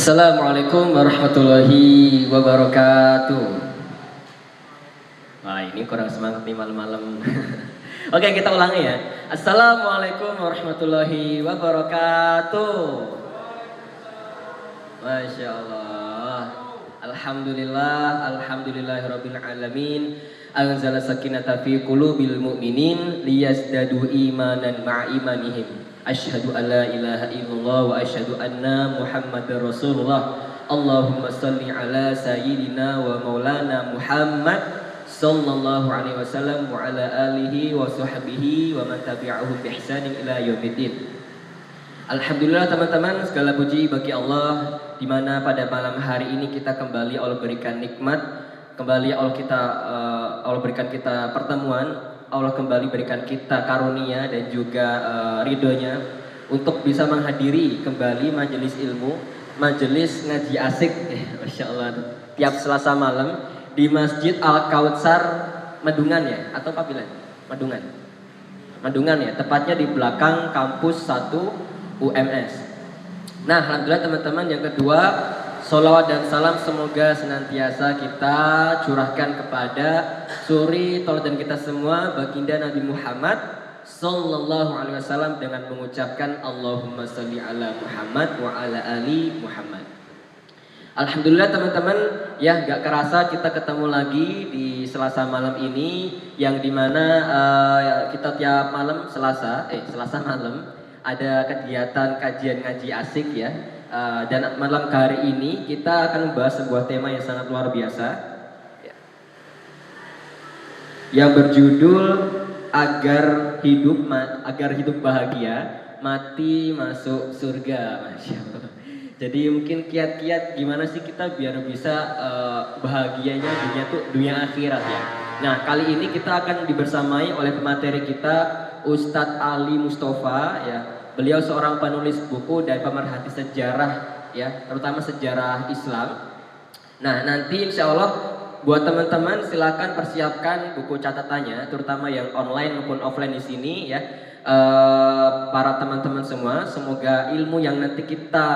Assalamualaikum warahmatullahi wabarakatuh. Wah, ini kurang semangat nih malam-malam. Oke, kita ulangi ya. Assalamualaikum warahmatullahi wabarakatuh. Masya Allah. Alhamdulillah, alhamdulillahirabbil alamin. Anzala sakinata fi qulubil mu'minin liyazdadu imanan ma'a imanihim. Asyhadu an la ilaha illallah wa asyhadu anna Muhammadar Rasulullah. Allahumma shalli ala sayyidina wa maulana Muhammad sallallahu alaihi wasallam wa ala alihi wa sahbihi wa man tabi'ahum bi ihsanin ila yaumiddin. Alhamdulillah teman-teman, segala puji bagi Allah di mana pada malam hari ini kita kembali Allah berikan nikmat, kembali Allah berikan kita pertemuan. Allah kembali berikan kita karunia dan juga ridhonya untuk bisa menghadiri kembali majelis ilmu, majelis ngaji asik, Masya Allah, tiap Selasa malam di Masjid Al-Kautsar Madungan ya, atau Papilan? Madungan ya, tepatnya di belakang kampus 1 UMS. Nah, alhamdulillah teman-teman, yang kedua, sholawat dan salam semoga senantiasa kita curahkan kepada suri tauladan kita semua, baginda Nabi Muhammad sallallahu alaihi wasallam dengan mengucapkan Allahumma sholli ala Muhammad wa ala ali Muhammad. Alhamdulillah teman-teman, ya gak kerasa kita ketemu lagi di Selasa malam ini, yang dimana kita tiap malam Selasa malam ada kegiatan kajian ngaji asik ya. Dan malam hari ini kita akan membahas sebuah tema yang sangat luar biasa ya, yang berjudul agar hidup bahagia, mati masuk surga. Masya Allah. Jadi mungkin kiat-kiat gimana sih kita biar bisa bahagianya dunia akhirat ya. Nah, kali ini kita akan dibersamai oleh pemateri kita Ustadz Ali Mustafa ya. Beliau seorang penulis buku dan pemerhati sejarah ya, terutama sejarah Islam. Nah, nanti insya Allah buat teman-teman silakan persiapkan buku catatannya, terutama yang online maupun offline di sini ya. Para teman-teman semua, semoga ilmu yang nanti kita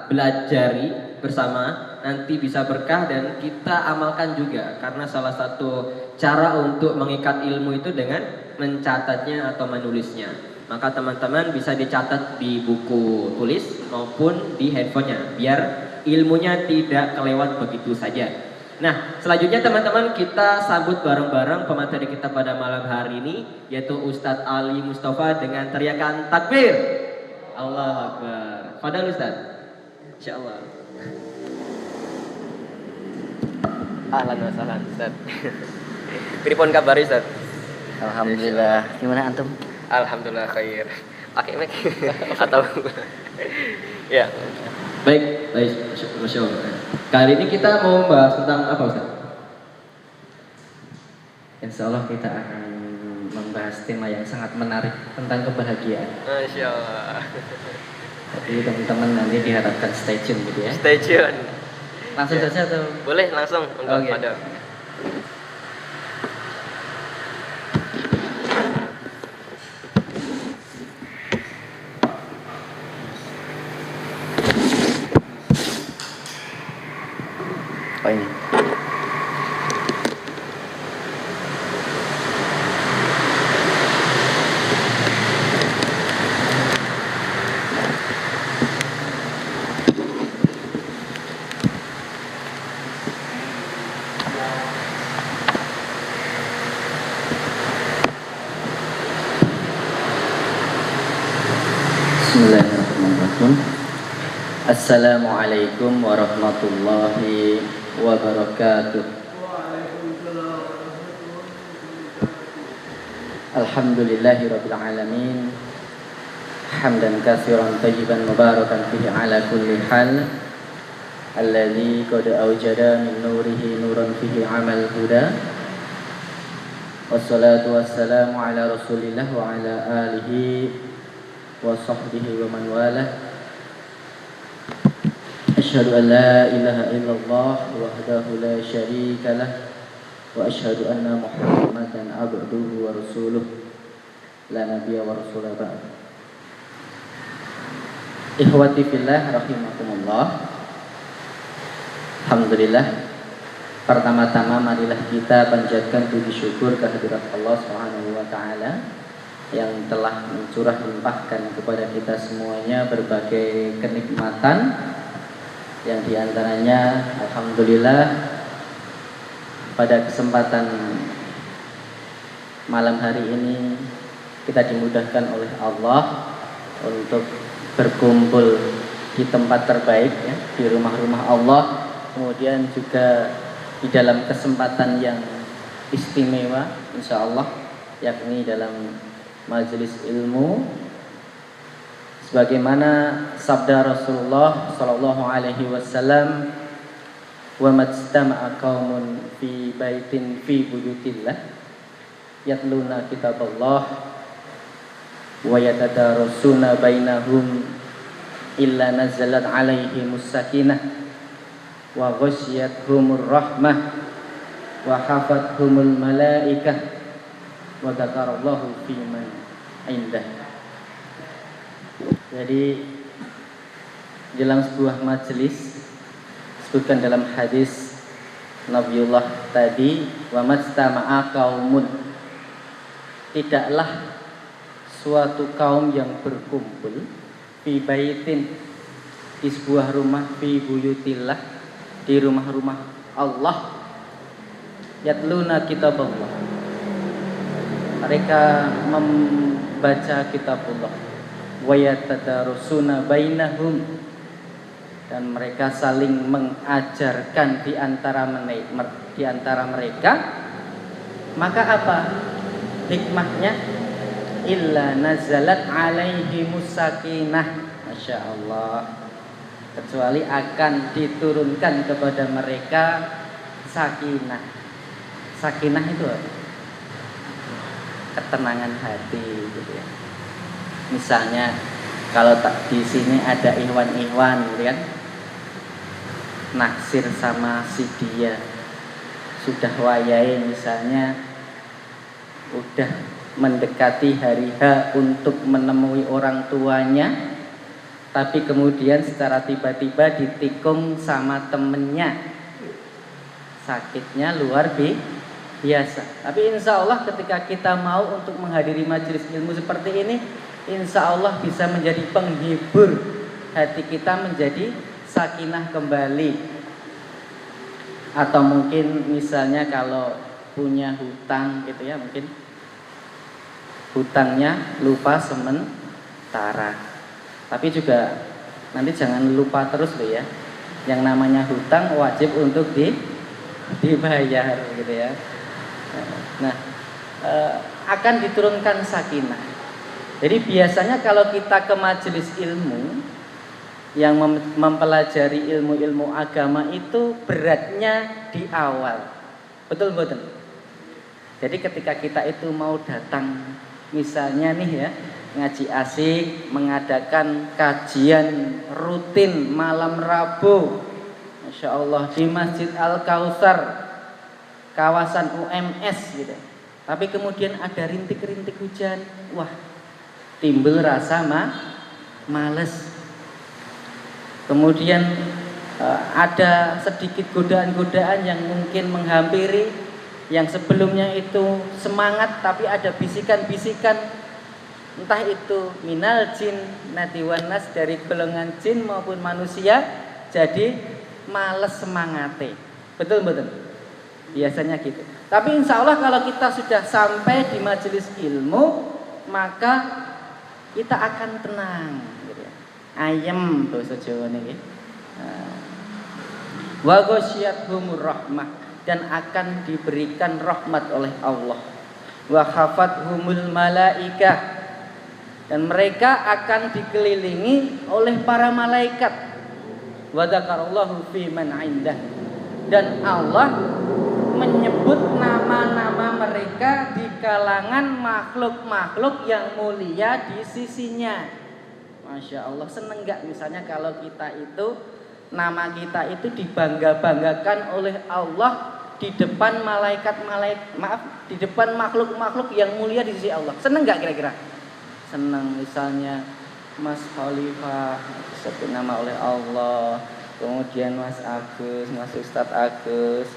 belajari bersama nanti bisa berkah dan kita amalkan juga, karena salah satu cara untuk mengikat ilmu itu dengan mencatatnya atau menulisnya. Maka teman-teman bisa dicatat di buku tulis maupun di handphonenya, biar ilmunya tidak kelewat begitu saja. Nah, selanjutnya teman-teman kita sambut bareng-bareng pemateri kita pada malam hari ini, yaitu Ustadz Ali Mustafa dengan teriakan takbir. Allahu Akbar. Fadal Ustadz. Insyaallah. Ahlan wa sahlan Ustadz. Pripun kabar Ustadz? Alhamdulillah. Gimana antum? Alhamdulillah khair. Pakai mic atau ya. Baik, Masya Allah. Kali ini kita mau membahas tentang apa Ustaz? Insya Allah kita akan membahas tema yang sangat menarik tentang kebahagiaan. Masya Allah. Jadi teman-teman nanti diharapkan stay tune gitu ya. Stay tune. Langsung ya. saja atau? Boleh langsung untuk pada. Oh ini. Bismillahirrahmanirrahim. Assalamualaikum warahmatullahi wabarakatuh. Alhamdulillahirabbil alamin. Hamdan katsiran tayyiban mubarakan fihi ala kulli hal. Alladzi qad awjada min nurihi nuran fihi amal huda. Wassalatu wassalamu ala Rasulillah wa ala alihi wa sahbihi wa man walah. Asyhadu an la ilaha illallah wahdahu la syarika lah wa asyhadu anna Muhammadan abduhu wa rasuluh la nabiyya wa rasulah ba'd. Ikhwati fillah rahimakumullah. Alhamdulillah. Pertama-tama marilah kita panjatkan puji syukur kehadirat Allah Subhanahu wa taala yang telah mencurah limpahkan kepada kita semuanya berbagai kenikmatan, yang diantaranya alhamdulillah pada kesempatan malam hari ini kita dimudahkan oleh Allah untuk berkumpul di tempat terbaik ya, di rumah-rumah Allah, kemudian juga di dalam kesempatan yang istimewa insyaallah, yakni dalam majelis ilmu, sebagaimana sabda Rasulullah sallallahu alaihi wasallam, wa majtama'a qaumun fi baitin fi buyutillah yatluna kitaballah wa yatadarasuna bainahum illa nazalat alaihimus sakinah wa ghasyiyatuhumur rahmah wa hafathumul malaikah wa dzakarallahu fi man indah. Jadi dalam sebuah majelis disebutkan dalam hadis Nabiullah tadi, wa majtama'a qaumun, tidaklah suatu kaum yang berkumpul fi baitin, di sebuah rumah, fi buyutillah, di rumah-rumah Allah, yatluna kitaballah, mereka membaca kitabullah, wa yatadarusuna bainahum, dan mereka saling mengajarkan di antara mereka. Maka apa hikmahnya? Illa nazalat alaihimus sakinah, masya Allah, kecuali akan diturunkan kepada mereka sakinah. Sakinah itu apa? Ketenangan hati gitu ya. Misalnya kalau tak di sini ada Iwan gitu kan, naksir sama si dia, sudah wayai misalnya udah mendekati hari H untuk menemui orang tuanya, tapi kemudian secara tiba-tiba ditikung sama temennya, sakitnya luar biasa. Tapi insya Allah ketika kita mau untuk menghadiri majelis ilmu seperti ini, insya Allah bisa menjadi penghibur hati kita, menjadi sakinah kembali. Atau mungkin misalnya kalau punya hutang gitu ya, mungkin hutangnya lupa sementara. Tapi juga nanti jangan lupa terus loh ya. Yang namanya hutang wajib untuk dibayar gitu ya. Nah, akan diturunkan sakinah. Jadi biasanya kalau kita ke majelis ilmu yang mempelajari ilmu-ilmu agama itu beratnya di awal. Betul betul. Jadi ketika kita itu mau datang, misalnya nih ya, ngaji asik, mengadakan kajian rutin malam Rabu, masya Allah, di Masjid Al-Kautsar, kawasan UMS gitu. Tapi kemudian ada rintik-rintik hujan, wah, timbul rasa males. Kemudian ada sedikit godaan-godaan yang mungkin menghampiri, yang sebelumnya itu semangat tapi ada bisikan-bisikan, entah itu minal jin natiwan nas, dari golongan jin maupun manusia, jadi males semangate. Betul. Biasanya gitu. Tapi insya Allah kalau kita sudah sampai di majelis ilmu, maka kita akan tenang gitu ya. Ayem basa Jawa niki. Wa ghasyiyatuhumur rahmah, dan akan diberikan rahmat oleh Allah. Wa khafathumul malaikah, dan mereka akan dikelilingi oleh para malaikat. Wa dzakarallahu fi man indah, dan Allah menyebut nama-nama mereka di kalangan makhluk-makhluk yang mulia di sisinya. Masya Allah, seneng gak misalnya kalau kita itu, nama kita itu dibangga-banggakan oleh Allah di depan di depan makhluk-makhluk yang mulia di sisi Allah. Seneng gak kira-kira? Seneng. Misalnya Mas Khalifah disebut nama oleh Allah, kemudian Mas Agus, Mas Ustadz Agus,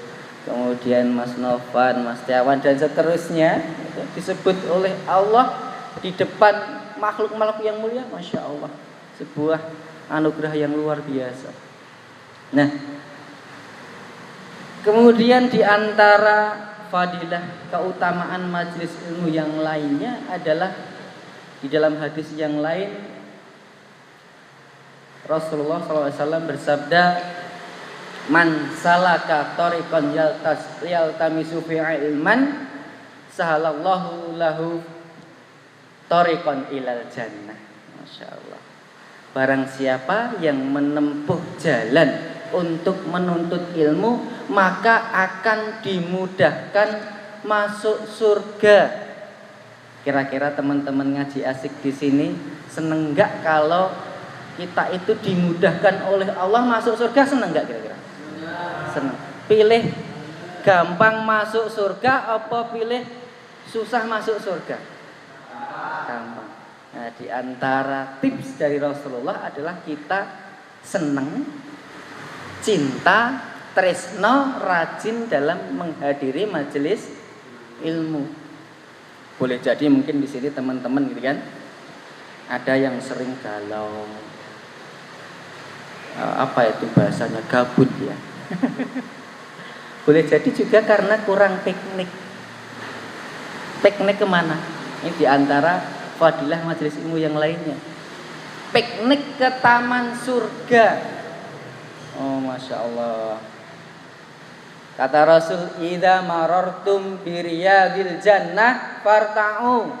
kemudian Mas Novan, Mas Tiawan dan seterusnya itu disebut oleh Allah di depan makhluk-makhluk yang mulia. Masya Allah, sebuah anugerah yang luar biasa. Nah, kemudian di antara fadilah keutamaan majelis ilmu yang lainnya adalah di dalam hadis yang lain Rasulullah SAW bersabda, man salaka tariqan yaltamisu fihi ilman sahalallahu lahu tariqan ilal jannah. Masya Allah. Barang siapa yang menempuh jalan untuk menuntut ilmu, maka akan dimudahkan masuk surga. Kira-kira teman-teman ngaji asik di sini seneng nggak kalau kita itu dimudahkan oleh Allah masuk surga? Seneng nggak kira-kira? Seneng. Pilih gampang masuk surga apa pilih susah masuk surga? Gampang. Nah, di antara tips dari Rasulullah adalah kita seneng, cinta, tresno, rajin dalam menghadiri majelis ilmu. Boleh jadi mungkin di sini teman-teman gitu kan, ada yang sering galau, apa itu bahasanya, gabut ya. Boleh jadi juga karena kurang piknik. Piknik kemana? Ini di antara fadilah majelis ilmu yang lainnya. Piknik ke taman surga. Oh, Masya Allah. Kata Rasul, idza marartum biriyadil jannah farta'u.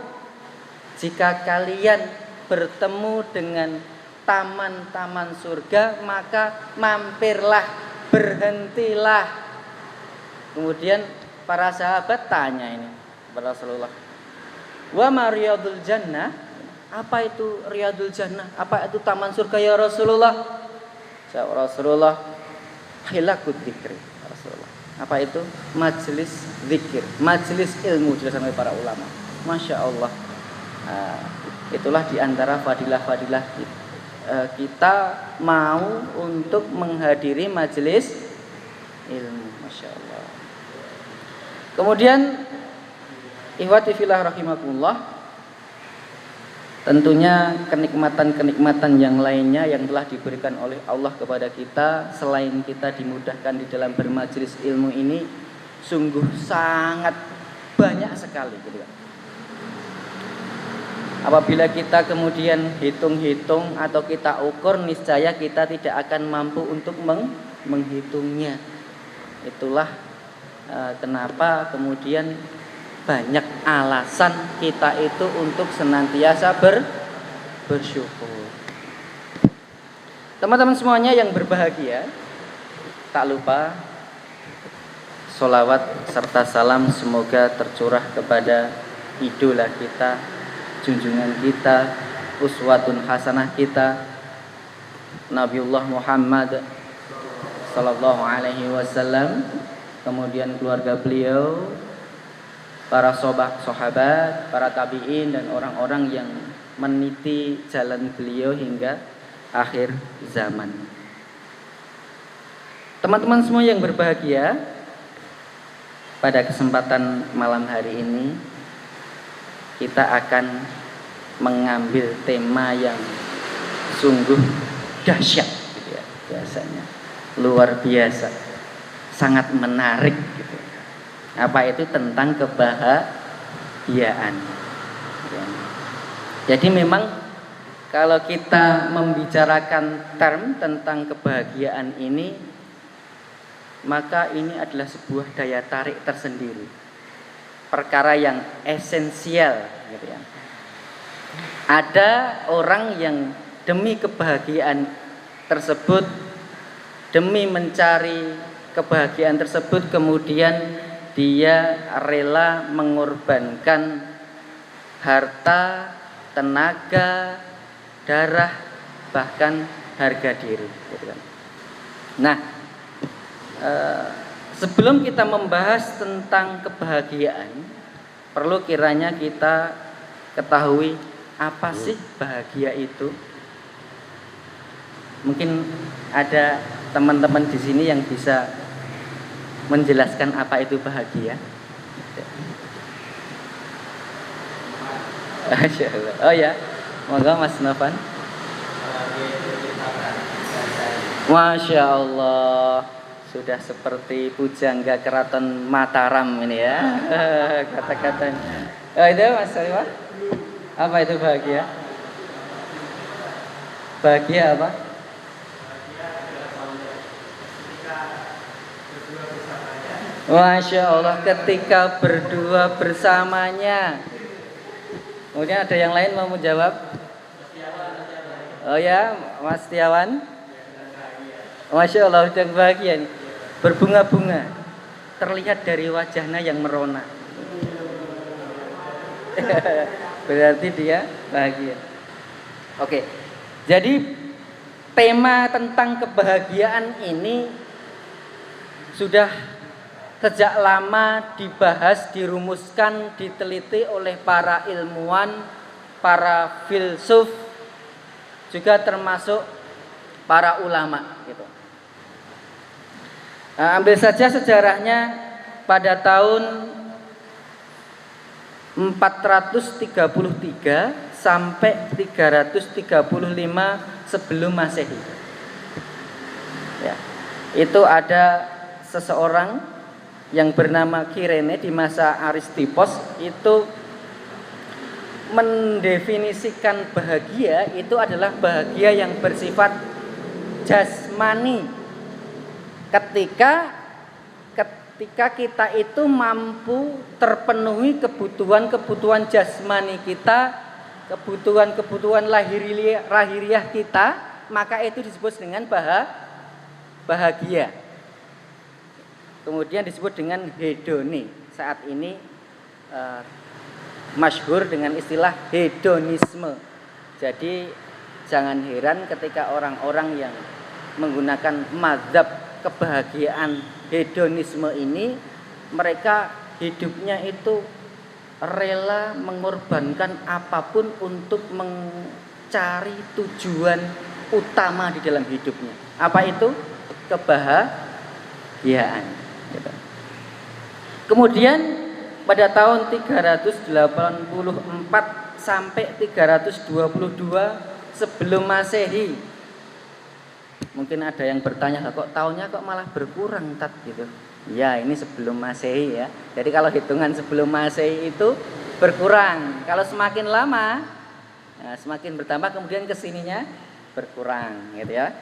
Jika kalian bertemu dengan taman-taman surga, maka mampirlah, berhentilah. Kemudian para sahabat tanya ini kepada Rasulullah, wa ma riyadul jannah? Apa itu riyadul jannah? Apa itu taman surga ya Rasulullah? Jawab Rasulullah, hilakut dzikri. Rasulullah, apa itu? Majelis zikir, majelis ilmu, dijelaskan oleh para ulama. Masya Allah. Itulah diantara fadilah-fadilah kita mau untuk menghadiri majelis ilmu. Masya Allah. Kemudian ikhwati fillah rahimakumullah, tentunya kenikmatan-kenikmatan yang lainnya yang telah diberikan oleh Allah kepada kita selain kita dimudahkan di dalam bermajelis ilmu ini sungguh sangat banyak sekali gitu kan. Apabila kita kemudian hitung-hitung atau kita ukur, niscaya kita tidak akan mampu untuk menghitungnya. Itulah kenapa kemudian banyak alasan kita itu untuk senantiasa bersyukur. Teman-teman semuanya yang berbahagia, tak lupa sholawat serta salam semoga tercurah kepada idola kita, junjungan kita, uswatun hasanah kita, Nabiullah Muhammad sallallahu alaihi wasallam, kemudian keluarga beliau, para sahabat, para tabi'in dan orang-orang yang meniti jalan beliau hingga akhir zaman. Teman-teman semua yang berbahagia, pada kesempatan malam hari ini kita akan mengambil tema yang sungguh dahsyat gitu ya, biasanya luar biasa, sangat menarik gitu. Apa itu? Tentang kebahagiaan. Jadi memang kalau kita membicarakan term tentang kebahagiaan ini, maka ini adalah sebuah daya tarik tersendiri, perkara yang esensial gitu ya. Ada orang yang demi kebahagiaan tersebut, demi mencari kebahagiaan tersebut, kemudian dia rela mengorbankan harta, tenaga, darah, bahkan harga diri gitu kan. Nah, sebelum kita membahas tentang kebahagiaan, perlu kiranya kita ketahui apa sih bahagia itu. Mungkin ada teman-teman di sini yang bisa menjelaskan apa itu bahagia? Masya Allah. Oh ya, monggo Mas Novan. Masya Allah, sudah seperti pujangga keraton Mataram ini ya. Kata-katanya. Itu Mas Sarifah, apa itu bahagia? Bahagia apa? Masya Allah, ketika berdua bersamanya. Kemudian ada yang lain mau menjawab? Oh ya, Mas Setiawan. Masya Allah, udah bahagia nih. Berbunga-bunga, terlihat dari wajahnya yang merona. Berarti dia bahagia. Oke, jadi tema tentang kebahagiaan ini sudah sejak lama dibahas, dirumuskan, diteliti oleh para ilmuwan, para filsuf, juga termasuk para ulama gitu. Nah, ambil saja sejarahnya pada tahun 433 sampai 335 sebelum Masehi. Ya, itu ada seseorang yang bernama Kirene di masa Aristipos itu mendefinisikan bahagia itu adalah bahagia yang bersifat jasmani. Ketika kita itu mampu terpenuhi kebutuhan jasmani kita, kebutuhan lahiriah kita, maka itu disebut dengan bahagia. Kemudian disebut dengan hedoni. Saat ini masyhur dengan istilah hedonisme. Jadi jangan heran ketika orang-orang yang menggunakan mazhab kebahagiaan hedonisme ini, mereka hidupnya itu rela mengorbankan apapun untuk mencari tujuan utama di dalam hidupnya. Apa itu? Kebahagiaan. Kemudian pada tahun 384 sampai 322 sebelum Masehi, mungkin ada yang bertanya, kok tahunnya kok malah berkurang Tat gitu. Ya, ini sebelum Masehi ya. Jadi kalau hitungan sebelum Masehi itu berkurang. Kalau semakin lama, nah, semakin bertambah, kemudian kesininya berkurang gitu ya.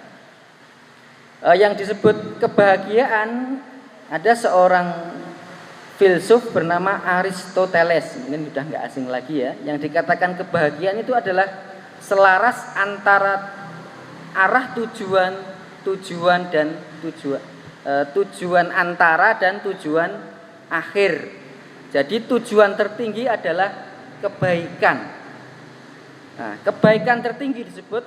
Yang disebut kebahagiaan, ada seorang filsuf bernama Aristoteles, mungkin sudah nggak asing lagi ya, yang dikatakan kebahagiaan itu adalah selaras antara arah tujuan antara dan tujuan akhir. Jadi tujuan tertinggi adalah kebaikan. Nah, kebaikan tertinggi disebut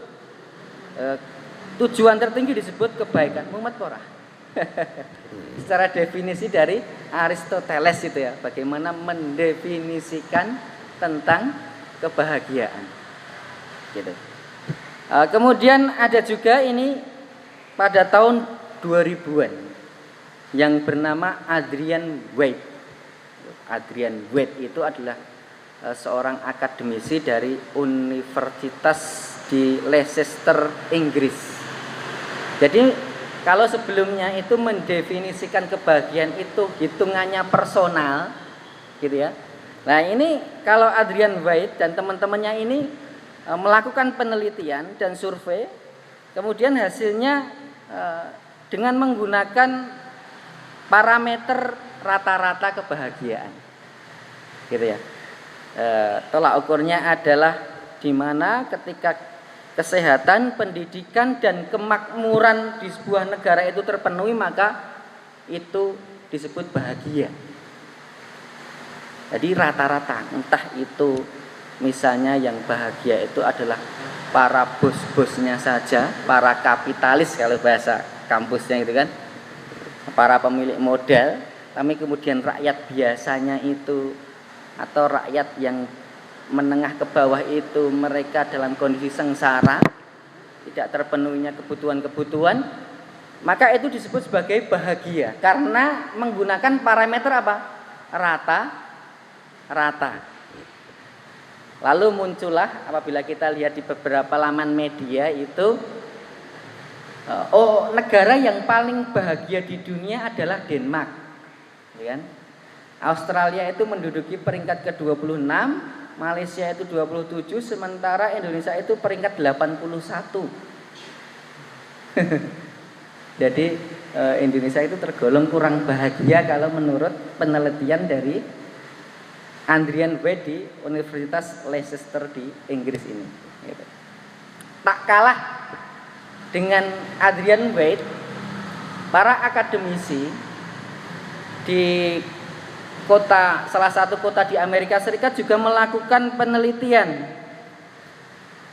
tujuan tertinggi disebut kebaikan. Muhammad Porah. Secara definisi dari Aristoteles itu ya, bagaimana mendefinisikan tentang kebahagiaan. Gitu. Kemudian ada juga ini pada tahun 2000-an yang bernama Adrian White. Adrian White itu adalah seorang akademisi dari Universitas di Leicester, Inggris. Jadi kalau sebelumnya itu mendefinisikan kebahagiaan itu hitungannya personal, gitu ya. Nah ini kalau Adrian White dan teman-temannya ini melakukan penelitian dan survei, kemudian hasilnya dengan menggunakan parameter rata-rata kebahagiaan, gitu ya. Tolak ukurnya adalah di mana ketika kesehatan, pendidikan, dan kemakmuran di sebuah negara itu terpenuhi, maka itu disebut bahagia. Jadi rata-rata, entah itu misalnya yang bahagia itu adalah para bos-bosnya saja, para kapitalis kalau bahasa kampusnya gitu kan, para pemilik modal, tapi kemudian rakyat biasanya itu atau rakyat yang menengah ke bawah itu mereka dalam kondisi sengsara, tidak terpenuhinya kebutuhan-kebutuhan, maka itu disebut sebagai bahagia karena menggunakan parameter apa? Rata. Lalu muncullah apabila kita lihat di beberapa laman media itu, negara yang paling bahagia di dunia adalah Denmark, ya kan? Australia itu menduduki peringkat ke-26, Malaysia itu 27, sementara Indonesia itu peringkat 81. Jadi Indonesia itu tergolong kurang bahagia kalau menurut penelitian dari Adrian White di Universitas Leicester di Inggris ini. Tak kalah dengan Adrian White, para akademisi di salah satu kota di Amerika Serikat juga melakukan penelitian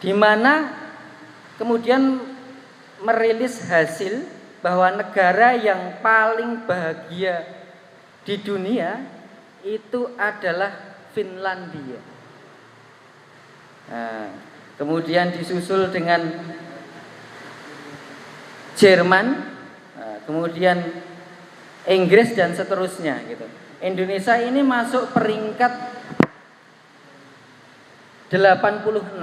di mana kemudian merilis hasil bahwa negara yang paling bahagia di dunia itu adalah Finlandia. Nah, kemudian disusul dengan Jerman, kemudian Inggris dan seterusnya gitu. Indonesia ini masuk peringkat 86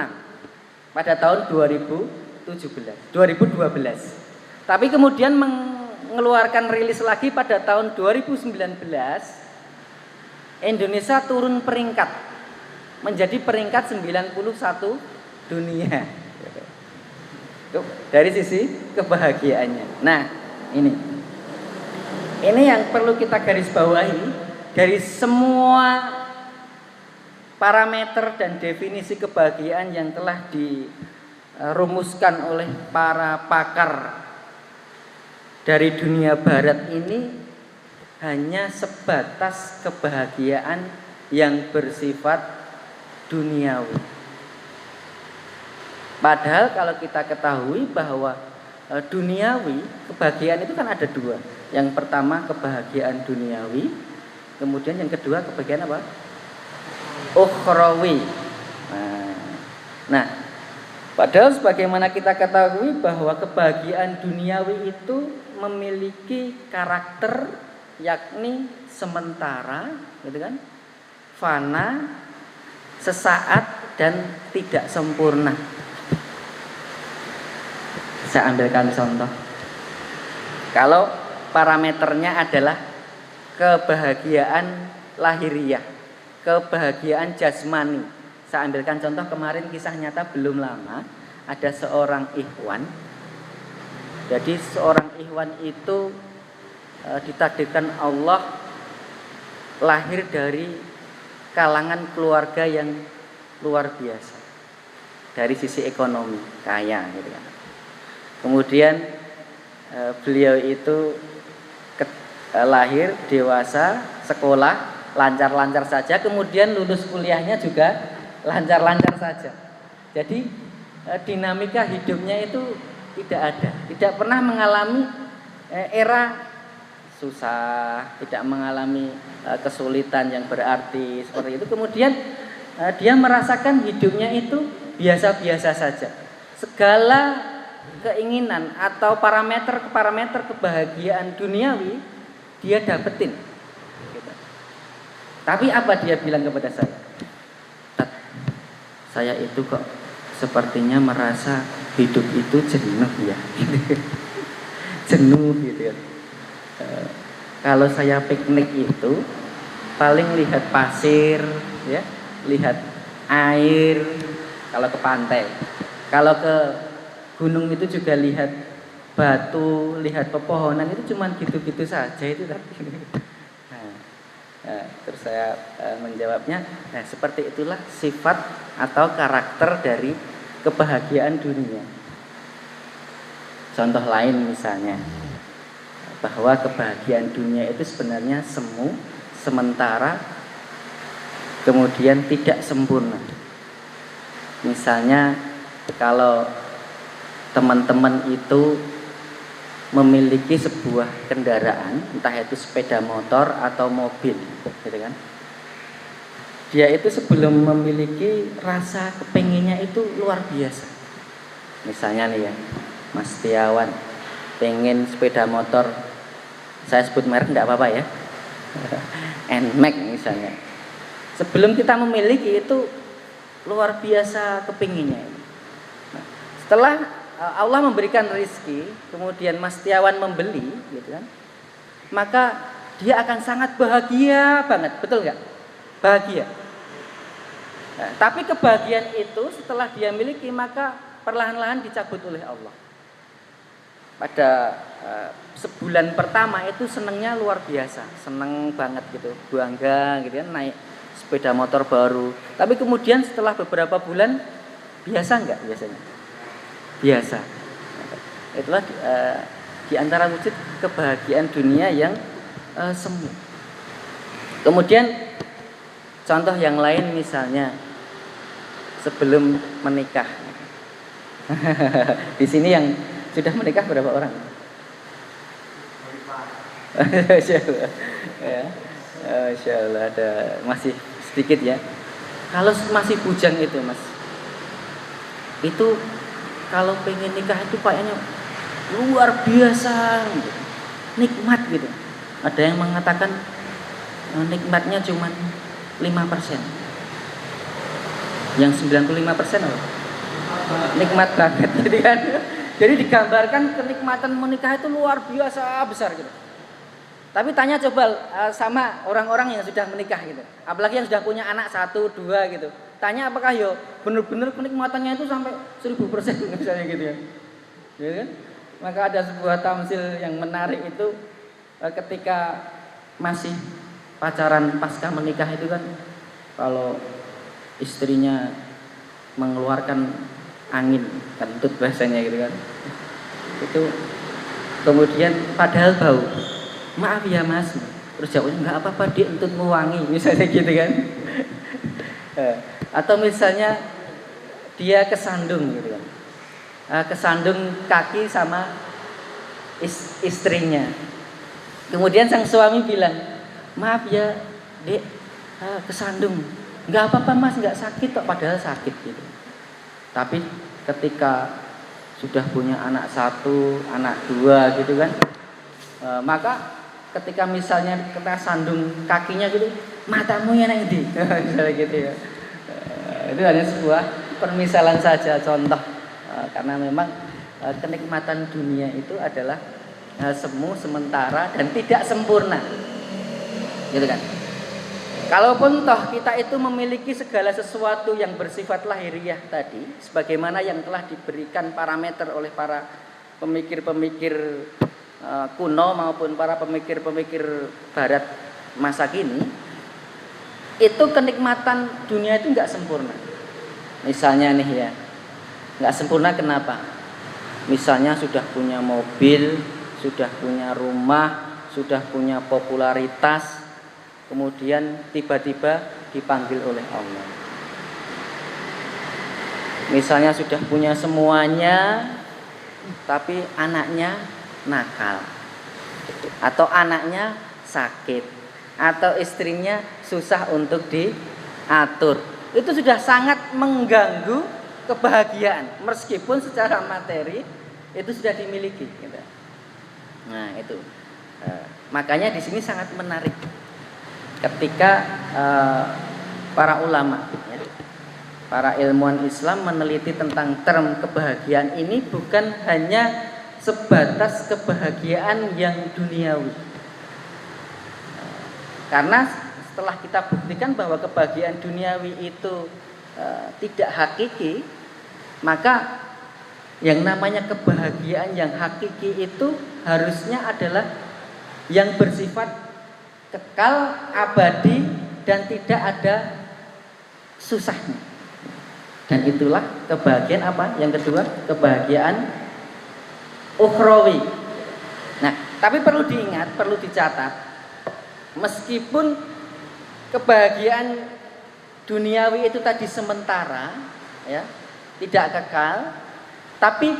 pada tahun 2012. Tapi kemudian mengeluarkan rilis lagi pada tahun 2019, Indonesia turun peringkat menjadi peringkat 91 dunia. Dari sisi kebahagiaannya. Nah, ini yang perlu kita garis bawahi dari semua parameter dan definisi kebahagiaan yang telah dirumuskan oleh para pakar dari dunia barat ini. Hanya sebatas kebahagiaan yang bersifat duniawi. Padahal kalau kita ketahui bahwa duniawi, kebahagiaan itu kan ada dua. Yang pertama kebahagiaan duniawi, kemudian yang kedua kebahagiaan apa? Ukhrawi. Nah, padahal sebagaimana kita ketahui bahwa kebahagiaan duniawi itu memiliki karakter yakni sementara, gitu kan? Fana, sesaat dan tidak sempurna. Saya ambilkan contoh. Kalau parameternya adalah kebahagiaan lahiriah, kebahagiaan jasmani. Saya ambilkan contoh kemarin kisah nyata belum lama, ada seorang ikhwan. Jadi seorang ikhwan itu ditakdirkan Allah lahir dari kalangan keluarga yang luar biasa dari sisi ekonomi, kaya gitu kan. Kemudian beliau itu lahir, dewasa, sekolah lancar-lancar saja, kemudian lulus kuliahnya juga lancar-lancar saja. Jadi dinamika hidupnya itu tidak ada, tidak pernah mengalami era susah, tidak mengalami kesulitan yang berarti seperti itu. Kemudian dia merasakan hidupnya itu biasa-biasa saja. Segala keinginan atau parameter kebahagiaan duniawi dia dapetin. Tapi apa dia bilang kepada saya? Saya itu kok sepertinya merasa hidup itu jenuh ya. Jenuh gitu ya. Kalau saya piknik itu paling lihat pasir, ya, lihat air. Kalau ke pantai, kalau ke gunung itu juga lihat batu, lihat pepohonan, itu cuma gitu-gitu saja itu tadi. Terus saya menjawabnya, nah seperti itulah sifat atau karakter dari kebahagiaan dunia. Contoh lain misalnya, bahwa kebahagiaan dunia itu sebenarnya semu, sementara, kemudian tidak sempurna. Misalnya kalau teman-teman itu memiliki sebuah kendaraan, entah itu sepeda motor atau mobil, gitu kan? Dia itu sebelum memiliki rasa kepenginnya itu luar biasa. Misalnya nih ya, Mas Setiawan pengen sepeda motor, saya sebut merek enggak apa-apa ya, NMAX misalnya. Sebelum kita memiliki itu luar biasa kepinginnya. Nah, setelah Allah memberikan rezeki, kemudian Mas Tiawan membeli, gitu kan, maka dia akan sangat bahagia banget, betul nggak? Bahagia. Nah, tapi kebahagiaan itu setelah dia miliki maka perlahan-lahan dicabut oleh Allah. Pada sebulan pertama itu senengnya luar biasa, seneng banget gitu, bangga gitu kan, naik sepeda motor baru. Tapi kemudian setelah beberapa bulan biasa nggak biasanya? Biasa. Itulah di antara wujud kebahagiaan dunia yang semu. Kemudian contoh yang lain misalnya sebelum menikah. Di sini yang sudah menikah berapa orang? Ya, Masya Allah, ada masih sedikit ya. Kalau masih bujang itu Mas, itu kalau pengen nikah itu kayaknya luar biasa gitu. Nikmat gitu. Ada yang mengatakan nikmatnya cuma 5%. Yang 95% apa? Nikmat banget gitu kan. Jadi digambarkan kenikmatan menikah itu luar biasa besar gitu. Tapi tanya coba sama orang-orang yang sudah menikah gitu. Apalagi yang sudah punya anak 1, 2 gitu. Tanya apakah yo benar-benar kenikmatannya itu sampai 1000% misalnya gitu ya. Ya kan? Maka ada sebuah tamsil yang menarik itu ketika masih pacaran pasca menikah itu kan, kalau istrinya mengeluarkan angin kentut bahasanya gitu kan, itu kemudian padahal bau, maaf ya Mas, terus jawabnya nggak apa-apa, dia entutmu wangi misalnya gitu kan. Atau misalnya dia kesandung gitu kan, kesandung kaki sama istrinya. Kemudian sang suami bilang, maaf ya dek, kesandung, nggak apa-apa Mas, nggak sakit kok, padahal sakit gitu. Tapi ketika sudah punya anak 1, anak 2 gitu kan, maka ketika misalnya kita sandung kakinya gitu, matamu ya nak ini, misalnya gitu ya. Itu hanya sebuah permisalan saja, contoh. Karena memang kenikmatan dunia itu adalah semu, sementara, dan tidak sempurna, gitu kan. Kalaupun toh kita itu memiliki segala sesuatu yang bersifat lahiriah tadi, sebagaimana yang telah diberikan parameter oleh para pemikir-pemikir kuno maupun para pemikir-pemikir barat masa kini, itu kenikmatan dunia itu nggak sempurna. Misalnya nih ya, nggak sempurna kenapa? Misalnya sudah punya mobil, sudah punya rumah, sudah punya popularitas, kemudian tiba-tiba dipanggil oleh Allah. Misalnya sudah punya semuanya, tapi anaknya nakal, atau anaknya sakit, atau istrinya susah untuk diatur. Itu sudah sangat mengganggu kebahagiaan, meskipun secara materi itu sudah dimiliki. Nah itu, makanya di sini sangat menarik ketika para ulama, para ilmuwan Islam meneliti tentang term kebahagiaan ini bukan hanya sebatas kebahagiaan yang duniawi. Karena setelah kita buktikan bahwa kebahagiaan duniawi itu tidak hakiki, maka yang namanya kebahagiaan yang hakiki itu harusnya adalah yang bersifat kekal, abadi, dan tidak ada susahnya. Dan itulah kebahagiaan apa? Yang kedua, kebahagiaan ukhrawi. Nah, tapi perlu diingat, perlu dicatat, meskipun kebahagiaan duniawi itu tadi sementara, ya, tidak kekal, tapi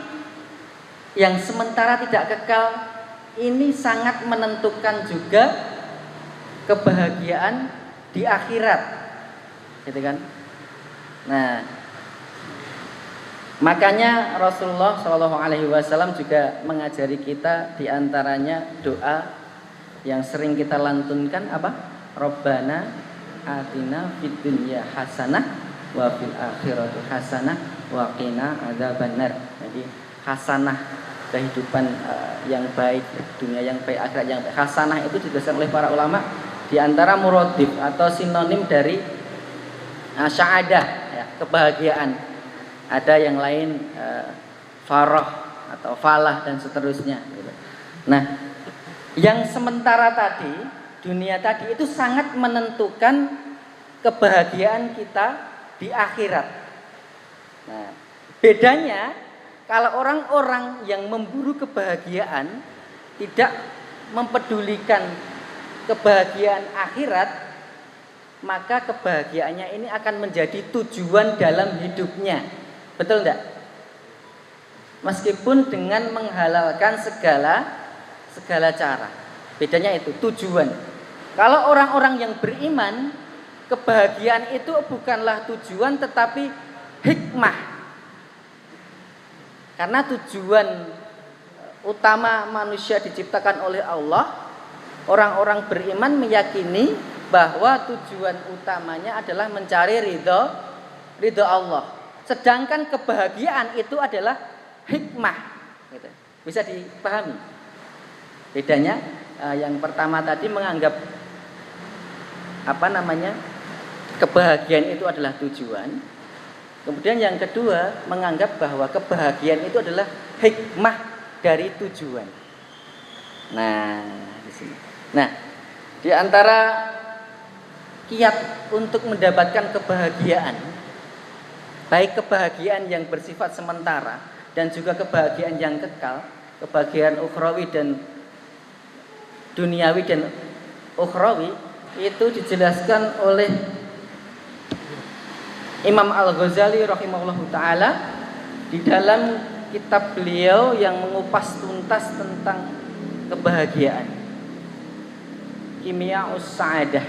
yang sementara tidak kekal ini sangat menentukan juga kebahagiaan di akhirat, gitu kan? Nah, Makanya Rasulullah Shallallahu Alaihi Wasallam juga mengajari kita diantaranya doa yang sering kita lantunkan apa? Robbana atina fid dunya hasanah wa fil akhirati hasanah wa qina adzabannar. Jadi hasanah kehidupan yang baik, dunia yang baik, akhirat yang baik. Hasanah itu dijelaskan oleh para ulama di antara muradif atau sinonim dari sa'adah, ya, kebahagiaan. Ada yang lain farah atau falah dan seterusnya gitu. Nah, yang sementara tadi, dunia tadi itu sangat menentukan kebahagiaan kita di akhirat. Nah, bedanya kalau orang-orang yang memburu kebahagiaan tidak mempedulikan kebahagiaan akhirat, maka kebahagiaannya ini akan menjadi tujuan dalam hidupnya. Betul enggak? Meskipun dengan menghalalkan segala cara. Bedanya itu tujuan. Kalau orang-orang yang beriman, kebahagiaan itu bukanlah tujuan tetapi hikmah. Karena tujuan utama manusia diciptakan oleh Allah, orang-orang beriman meyakini bahwa tujuan utamanya adalah mencari ridho Allah. Sedangkan kebahagiaan itu adalah hikmah, gitu. Bisa dipahami bedanya? Yang pertama tadi menganggap kebahagiaan itu adalah tujuan. Kemudian yang kedua menganggap bahwa kebahagiaan itu adalah hikmah dari tujuan. Nah, di sini. Nah, di antara kiat untuk mendapatkan kebahagiaan, baik kebahagiaan yang bersifat sementara dan juga kebahagiaan yang kekal, kebahagiaan ukhrawi dan duniawi dan ukhrawi, itu dijelaskan oleh Imam Al-Ghazali rahimahullahu ta'ala di dalam kitab beliau yang mengupas tuntas tentang kebahagiaan, Kimya'us Sa'adah.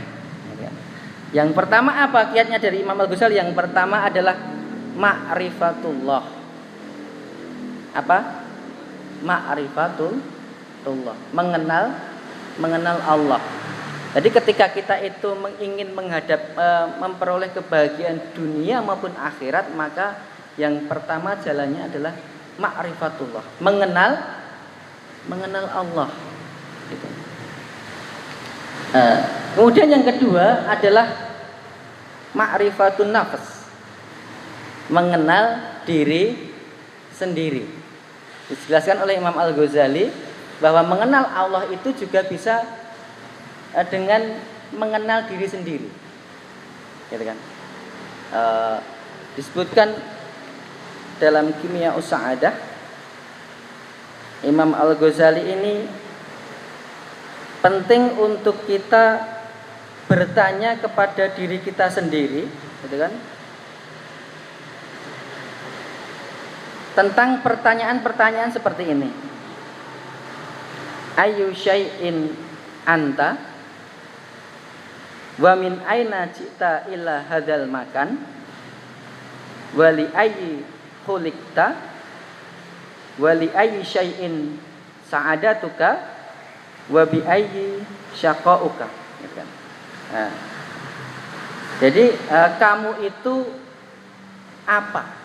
Yang pertama apa kiatnya dari Imam Al-Ghazali? Yang pertama adalah ma'rifatullah. Apa? Ma'rifatullah. Mengenal Allah. Jadi ketika kita itu ingin memperoleh kebahagiaan dunia maupun akhirat, maka yang pertama jalannya adalah ma'rifatullah. Mengenal Allah. Gitu. Kemudian yang kedua adalah ma'rifatun nafs. Mengenal diri sendiri. Dijelaskan oleh Imam Al-Ghazali bahwa mengenal Allah itu juga bisa dengan mengenal diri sendiri, gitu kan? Disebutkan dalam Kimya'us Sa'adah, Imam Al-Ghazali ini penting untuk kita bertanya kepada diri kita sendiri, gitu kan? Tentang pertanyaan-pertanyaan seperti ini. Ayu syai'in anta wa min aina ji'ta ila hadzal makan wa li ayyi khuliqta wa li ayyi syai'in sa'adatuka wa bi ayyi syaqauka. Nah, jadi kamu itu apa?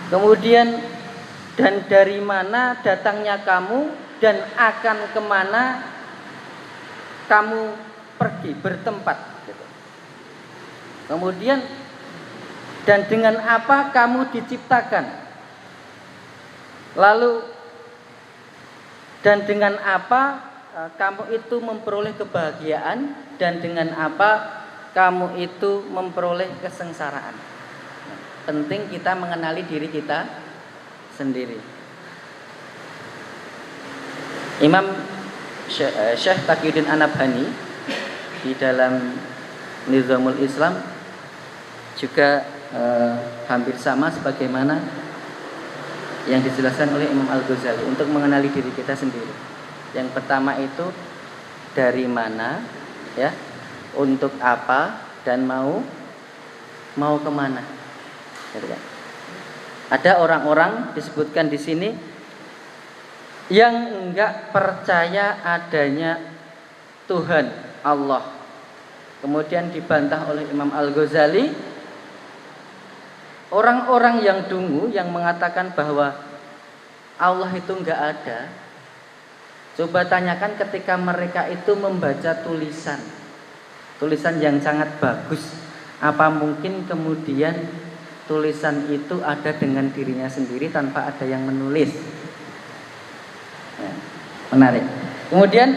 Kemudian dan dari mana datangnya kamu dan akan kemana kamu pergi bertempat, gitu. Kemudian dan dengan apa kamu diciptakan, lalu dan dengan apa kamu itu memperoleh kebahagiaan, dan dengan apa kamu itu memperoleh kesengsaraan. Penting kita mengenali diri kita sendiri. Imam Syekh Taqiyuddin An-Nabhani di dalam Nizamul Islam juga hampir sama sebagaimana yang dijelaskan oleh Imam Al-Ghazali untuk mengenali diri kita sendiri. Yang pertama itu dari mana, ya, untuk apa, dan mau kemana. Ada orang-orang disebutkan di sini yang enggak percaya adanya Tuhan Allah. Kemudian dibantah oleh Imam Al-Ghazali, orang-orang yang dungu yang mengatakan bahwa Allah itu enggak ada. Coba tanyakan ketika mereka itu membaca tulisan yang sangat bagus, apa mungkin kemudian tulisan itu ada dengan dirinya sendiri tanpa ada yang menulis? Menarik. Kemudian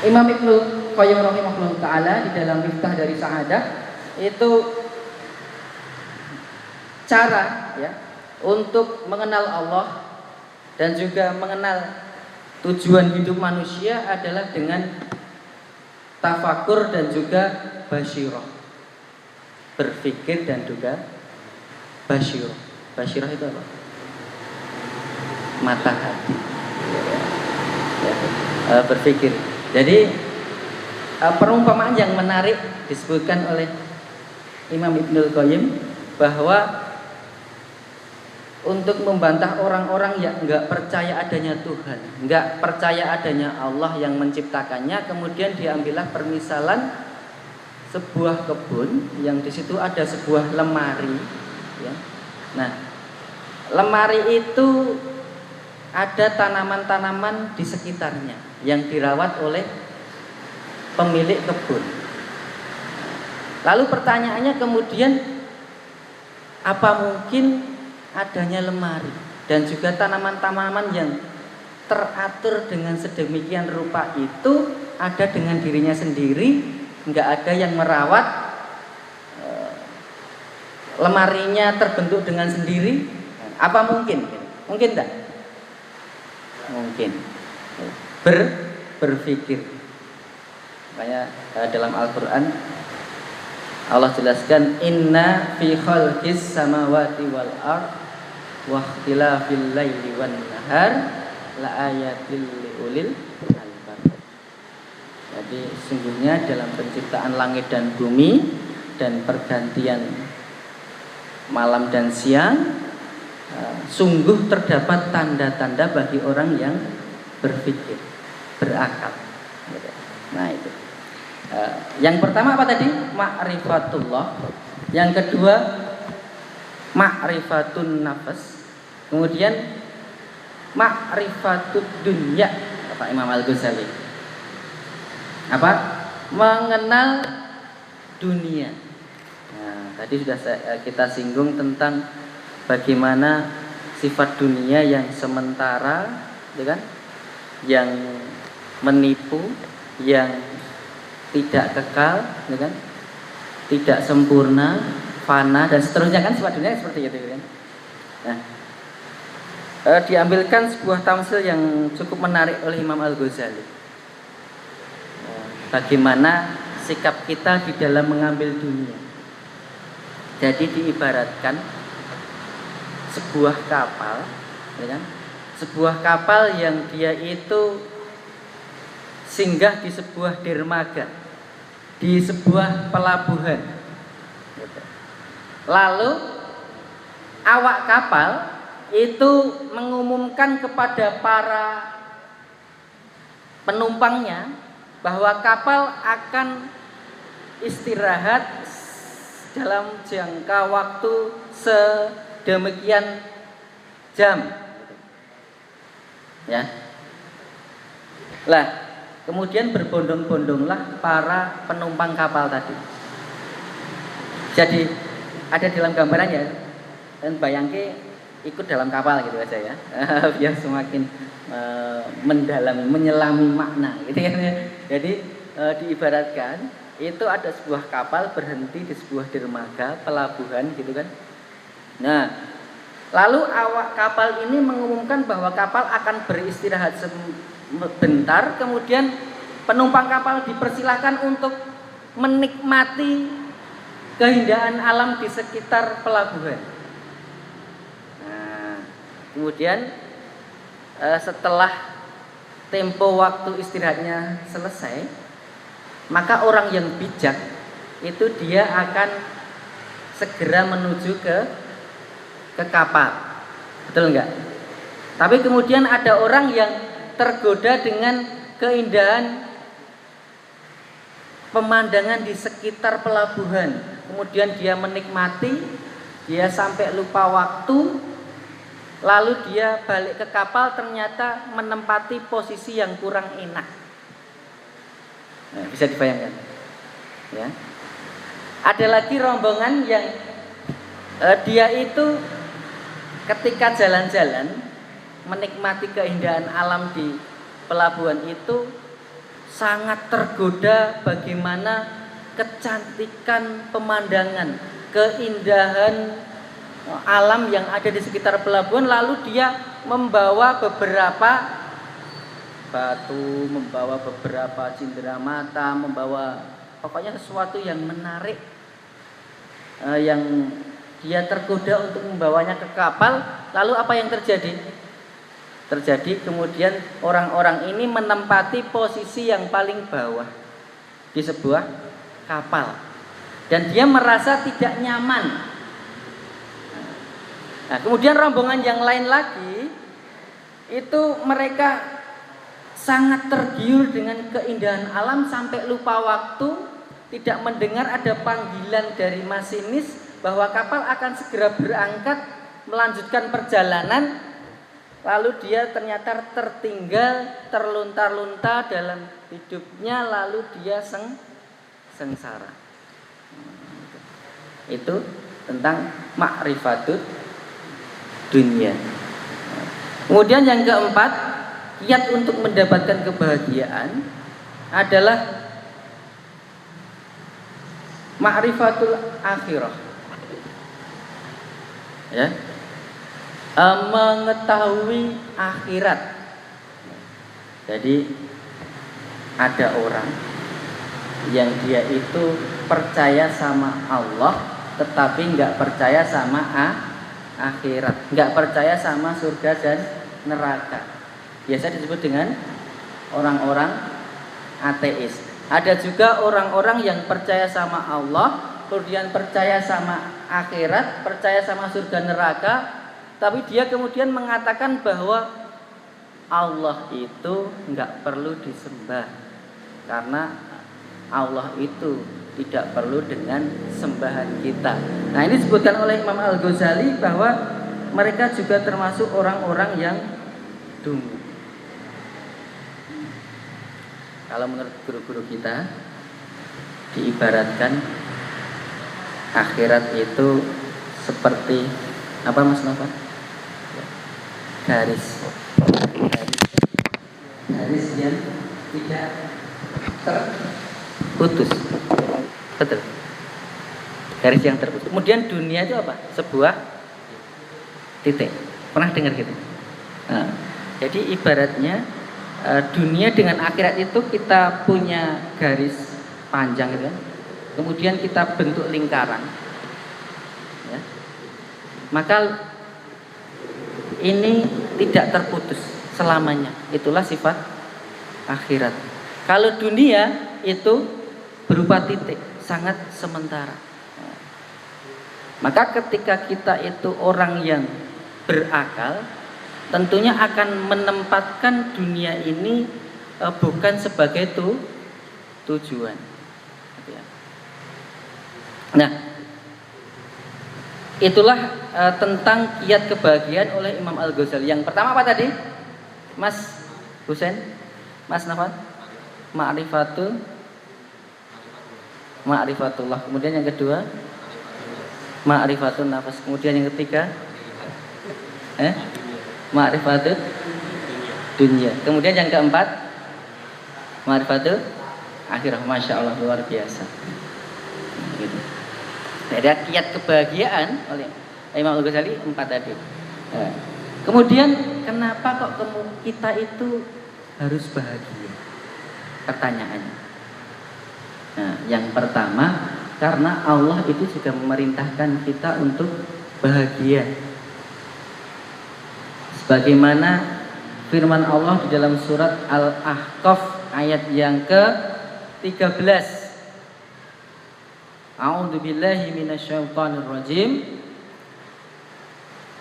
Imam Ibnu Qayyim rahimahullah taala di dalam Miftah dari Sa'adah itu cara ya untuk mengenal Allah dan juga mengenal tujuan hidup manusia adalah dengan tafakur dan juga basyirah, berpikir dan juga basyirah. Basyirah itu apa? Mata hati. Berpikir. Jadi perumpamaan yang menarik disebutkan oleh Imam Ibnul Qayyim bahwa untuk membantah orang-orang yang enggak percaya adanya Tuhan, enggak percaya adanya Allah yang menciptakannya, kemudian diambillah permisalan sebuah kebun yang di situ ada sebuah lemari ya. Nah, lemari itu ada tanaman-tanaman di sekitarnya yang dirawat oleh pemilik kebun. Lalu pertanyaannya kemudian, apa mungkin adanya lemari dan juga tanaman-tanaman yang teratur dengan sedemikian rupa itu ada dengan dirinya sendiri, nggak ada yang merawat, lemarinya terbentuk dengan sendiri? Apa mungkin? Mungkin tak? Mungkin. Berpikir. Makanya dalam Al-Quran Allah jelaskan, inna fi khalqis samawati wal ard wa ikhtilafil laili wan nahar la ayatil liulil albab. Jadi sungguhnya dalam penciptaan langit dan bumi dan pergantian malam dan siang, sungguh terdapat tanda-tanda bagi orang yang berpikir, berakal. Nah itu. Yang pertama apa tadi? Ma'rifatullah. Yang kedua ma'rifatun nafas. Kemudian ma'rifatud dunya, kata Imam Al-Ghazali. Apa? Mengenal dunia. Nah, tadi sudah kita singgung tentang bagaimana sifat dunia yang sementara, ya kan? Yang menipu, yang tidak kekal, ya kan? Tidak sempurna, fana dan seterusnya, kan sifat dunia seperti itu kan. Nah, diambilkan sebuah tamsil yang cukup menarik oleh Imam Al-Ghazali. Bagaimana sikap kita di dalam mengambil dunia. Jadi diibaratkan sebuah kapal, ya kan? Sebuah kapal yang dia itu singgah di sebuah dermaga, di sebuah pelabuhan. Lalu awak kapal itu mengumumkan kepada para penumpangnya bahwa kapal akan istirahat dalam jangka waktu sedemikian jam. Ya. Lah, kemudian berbondong-bondonglah para penumpang kapal tadi. Jadi ada dalam gambarannya, dan bayangke ikut dalam kapal gitu aja ya, biar semakin mendalami, menyelami makna gitu ya. Jadi diibaratkan itu ada sebuah kapal berhenti di sebuah dermaga pelabuhan gitu kan. Nah, lalu awak kapal ini mengumumkan bahwa kapal akan beristirahat sebentar, kemudian penumpang kapal dipersilahkan untuk menikmati keindahan alam di sekitar pelabuhan. Nah, kemudian setelah tempo waktu istirahatnya selesai, maka orang yang bijak itu dia akan segera menuju ke kapal. Betul enggak? Tapi kemudian ada orang yang tergoda dengan keindahan pemandangan di sekitar pelabuhan. Kemudian dia menikmati, dia sampai lupa waktu, lalu dia balik ke kapal ternyata menempati posisi yang kurang enak. Nah, bisa dibayangkan. Ya. Ada lagi rombongan yang dia itu ketika jalan-jalan menikmati keindahan alam di pelabuhan itu sangat tergoda bagaimana kecantikan pemandangan, keindahan alam yang ada di sekitar pelabuhan, lalu dia membawa beberapa batu, membawa beberapa cenderamata, membawa pokoknya sesuatu yang menarik, yang dia tergoda untuk membawanya ke kapal. Lalu apa yang terjadi? Terjadi kemudian orang-orang ini menempati posisi yang paling bawah di sebuah kapal, dan dia merasa tidak nyaman. Nah, kemudian rombongan yang lain lagi itu mereka sangat tergiur dengan keindahan alam sampai lupa waktu, tidak mendengar ada panggilan dari masinis bahwa kapal akan segera berangkat melanjutkan perjalanan. Lalu dia ternyata tertinggal, terlunta-lunta dalam hidupnya, lalu dia sengsara. Itu tentang ma'rifatut dunia. Kemudian yang keempat, kiat untuk mendapatkan kebahagiaan adalah ma'rifatul akhirah. Ya. Mengetahui akhirat. Jadi ada orang yang dia itu percaya sama Allah tetapi nggak percaya sama akhirat, nggak percaya sama surga dan neraka. Biasa disebut dengan orang-orang ateis. Ada juga orang-orang yang percaya sama Allah, kemudian percaya sama akhirat, percaya sama surga neraka, tapi dia kemudian mengatakan bahwa Allah itu nggak perlu disembah karena Allah itu tidak perlu dengan sembahan kita. Nah, ini disebutkan oleh Imam Al-Ghazali bahwa mereka juga termasuk orang-orang yang dungu. Kalau menurut guru-guru kita diibaratkan akhirat itu seperti apa, Mas Nova? Garis yang tidak terputus. Betul. Garis yang terputus. Kemudian dunia itu apa? Sebuah titik. Pernah dengar gitu? Nah, jadi ibaratnya dunia dengan akhirat itu kita punya garis panjang gitu kan. Kemudian kita bentuk lingkaran. Ya. Maka ini tidak terputus selamanya. Itulah sifat akhirat. Kalau dunia itu berupa titik, sangat sementara. Maka ketika kita itu orang yang berakal, tentunya akan menempatkan dunia ini bukan sebagai tujuan. Nah, itulah tentang kiat kebahagiaan oleh Imam Al-Ghazali. Yang pertama apa tadi? Mas Husain, Mas Nafat? Ma'rifatullah. Kemudian yang kedua, ma'rifatun nafas. Kemudian yang ketiga, ma'rifatut dunia. Kemudian yang keempat, ma'rifatut akhirah. Masya Allah, luar biasa. Gitu. Ada kiat kebahagiaan oleh Imam Al-Ghazali 4 tadi. Kemudian kenapa kok kita itu harus bahagia? Pertanyaannya. Nah, yang pertama, karena Allah itu juga memerintahkan kita untuk bahagia. Sebagaimana firman Allah di dalam surat Al-Ahqaf ayat yang ke-13. A'udzubillahi minasyaitonirrajim.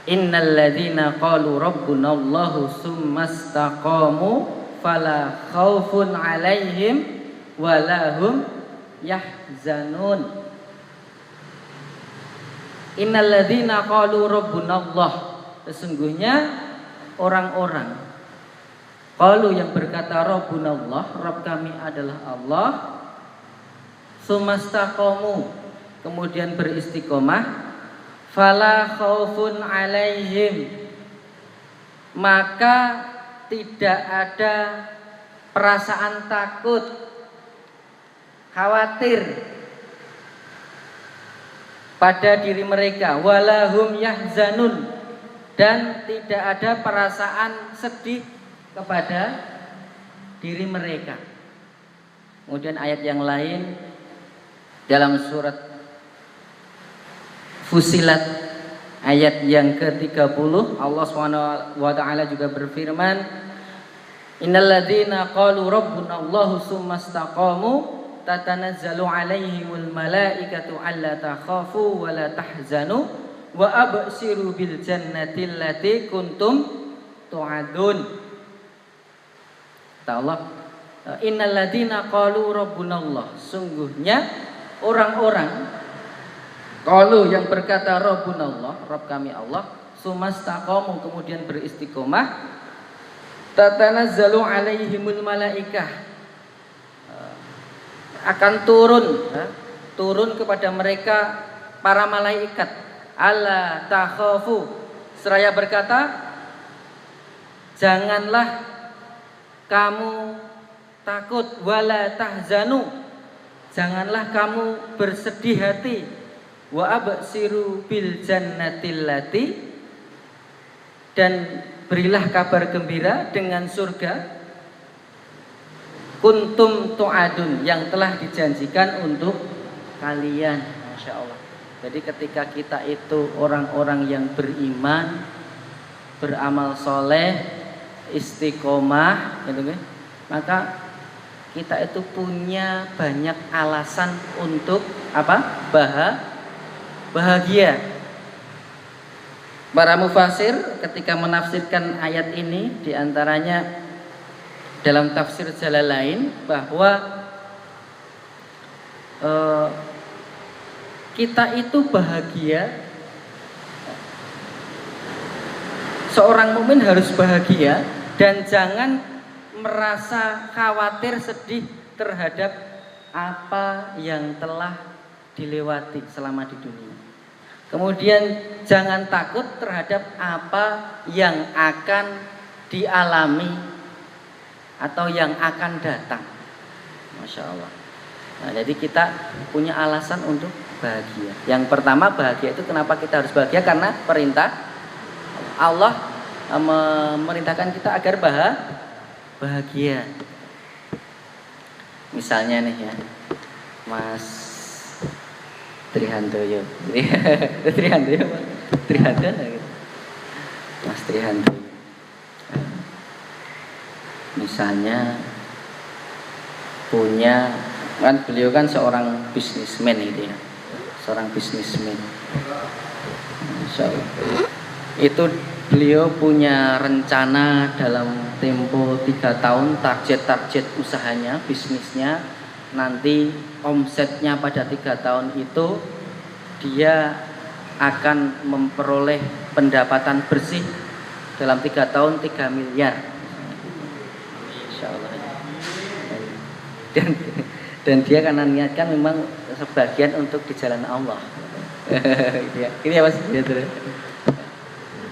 Innal ladzina qalu rabbunallahu tsumastaqamu fala khaufun 'alaihim wala hum yahzanun. Innal ladzina qalu rabbunallah, sesungguhnya orang-orang qalu yang berkata rabbunallah, Rabb kami adalah Allah, tsumastaqamu, kemudian beristiqomah, fala khaufun 'alaihim, maka tidak ada perasaan takut, khawatir pada diri mereka, walahum yahzanun, dan tidak ada perasaan sedih kepada diri mereka. Kemudian ayat yang lain dalam surat Fusilat ayat yang ke-30, Allah SWT juga berfirman, innal ladzina qalu rabbunallahu tsumastaqamu tatanazzalu 'alaihimul malaikatu alla takhafu wa la tahzanu wa abshiru bil jannati allati kuntum tu'adun. Kata Allah, innal ladzina qalu rabbunallah, sungguhnya orang-orang qalu yang berkata rabbunallah, Rabb kami Allah, tsumastaqamu, kemudian beristiqomah, tatanazzalu 'alaihimul malaikah, akan turun kepada mereka para malaikat, alla takhafu, seraya berkata, janganlah kamu takut, wala tahzanu, janganlah kamu bersedih hati, wa absiru bil jannatil lati, dan berilah kabar gembira dengan surga, kuntum tu'adun, yang telah dijanjikan untuk kalian. Masya Allah. Jadi ketika kita itu orang-orang yang beriman, beramal soleh, istiqomah, gitu kan, maka kita itu punya banyak alasan untuk apa? Bahagia. Para mufasir ketika menafsirkan ayat ini, diantaranya dalam tafsir Jalalain, bahwa kita itu bahagia, seorang mukmin harus bahagia dan jangan merasa khawatir, sedih terhadap apa yang telah dilewati selama di dunia. Kemudian jangan takut terhadap apa yang akan dialami atau yang akan datang. Masya Allah. Nah, jadi kita punya alasan untuk bahagia. Yang pertama, bahagia itu kenapa kita harus bahagia? Karena perintah Allah memerintahkan kita agar bahagia. Misalnya nih ya, Mas Trihandoyo, Mas Trihandoyo. Misalnya punya, kan beliau kan seorang bisnismen itu ya, seorang bisnismen. Itu beliau punya rencana dalam tempo 3 tahun, target usahanya, bisnisnya, nanti omsetnya pada 3 tahun itu dia akan memperoleh pendapatan bersih dalam 3 tahun 3 miliar. Insyaallah. Dan dia karena niatkan memang sebagian untuk di jalan Allah. Ini apa sih?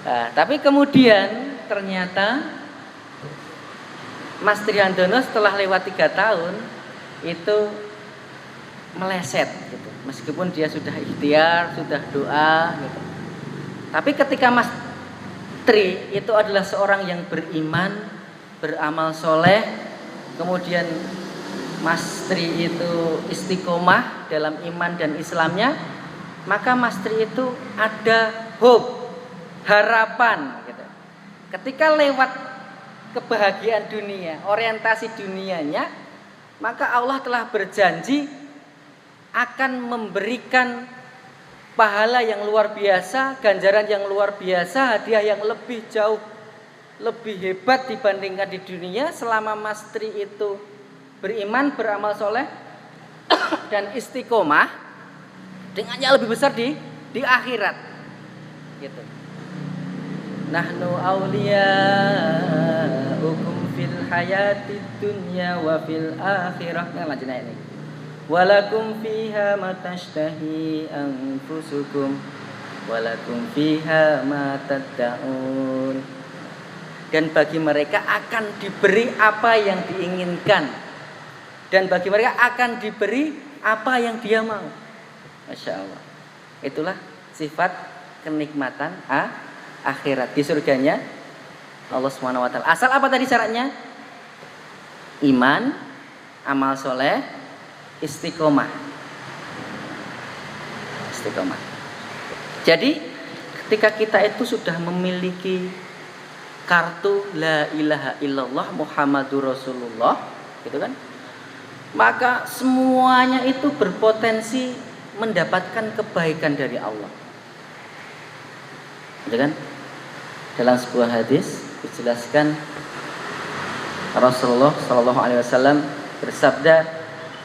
Nah, tapi kemudian ternyata Mas Trihandono setelah lewat 3 tahun itu meleset gitu. Meskipun dia sudah ikhtiar, sudah doa gitu. Tapi ketika Mas Tri itu adalah seorang yang beriman, beramal soleh, kemudian Mas Tri itu istiqomah dalam iman dan Islamnya, maka Mas Tri itu ada hope, harapan gitu. Ketika lewat kebahagiaan dunia, orientasi dunianya, maka Allah telah berjanji akan memberikan pahala yang luar biasa, ganjaran yang luar biasa, hadiah yang lebih jauh, lebih hebat dibandingkan di dunia selama Mas Tri itu beriman, beramal soleh dan istiqomah, dengannya lebih besar di akhirat. Gitu. Nahnu awliya'ukum fil hayatid dunya wa fil akhirah. Nah, lanjutnya ini. Walakum fiha ma tashtahi anfusukum walakum fiha ma tad'un. Dan bagi mereka akan diberi apa yang diinginkan, dan bagi mereka akan diberi apa yang dia mau. Masya Allah. Itulah sifat kenikmatan akhirat di surganya Allah Subhanahu wa taala. Asal apa tadi syaratnya? Iman, amal soleh, istiqomah. Jadi ketika kita itu sudah memiliki kartu la ilaha illallah Muhammadur Rasulullah, gitu kan? Maka semuanya itu berpotensi mendapatkan kebaikan dari Allah. Gitu kan? Dalam sebuah hadis dijelaskan Rasulullah Shallallahu Alaihi Wasallam bersabda,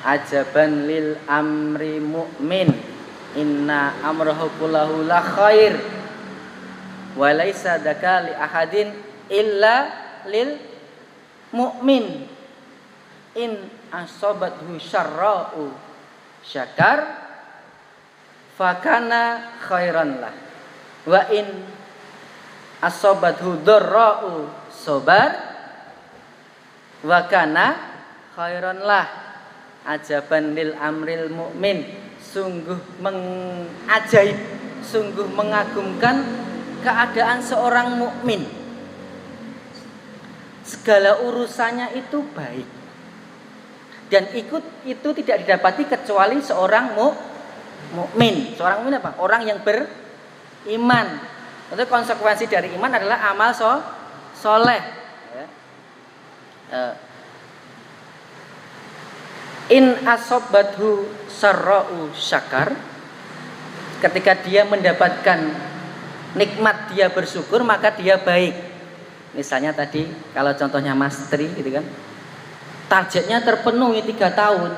ajaban lil amri mu'min, inna amrahu kullahu la khair, wa laisa daka li ahadin illa lil mu'min, in asobathu syarra'u syakar fakana khairan lah, wa in asobathu dharra'u sobar wa kana khairan lah. Ajaban lil amril mu'min, sungguh mengajaib, sungguh mengagumkan keadaan seorang mukmin. Segala urusannya itu baik, dan itu tidak didapati kecuali seorang mukmin. Seorang mukmin apa? Orang yang beriman. Itu konsekuensi dari iman adalah amal soleh. In asobathu sarra'u syakar, ketika dia mendapatkan nikmat dia bersyukur maka dia baik. Misalnya tadi kalau contohnya Mas Tri gitu kan, targetnya terpenuhi 3 tahun,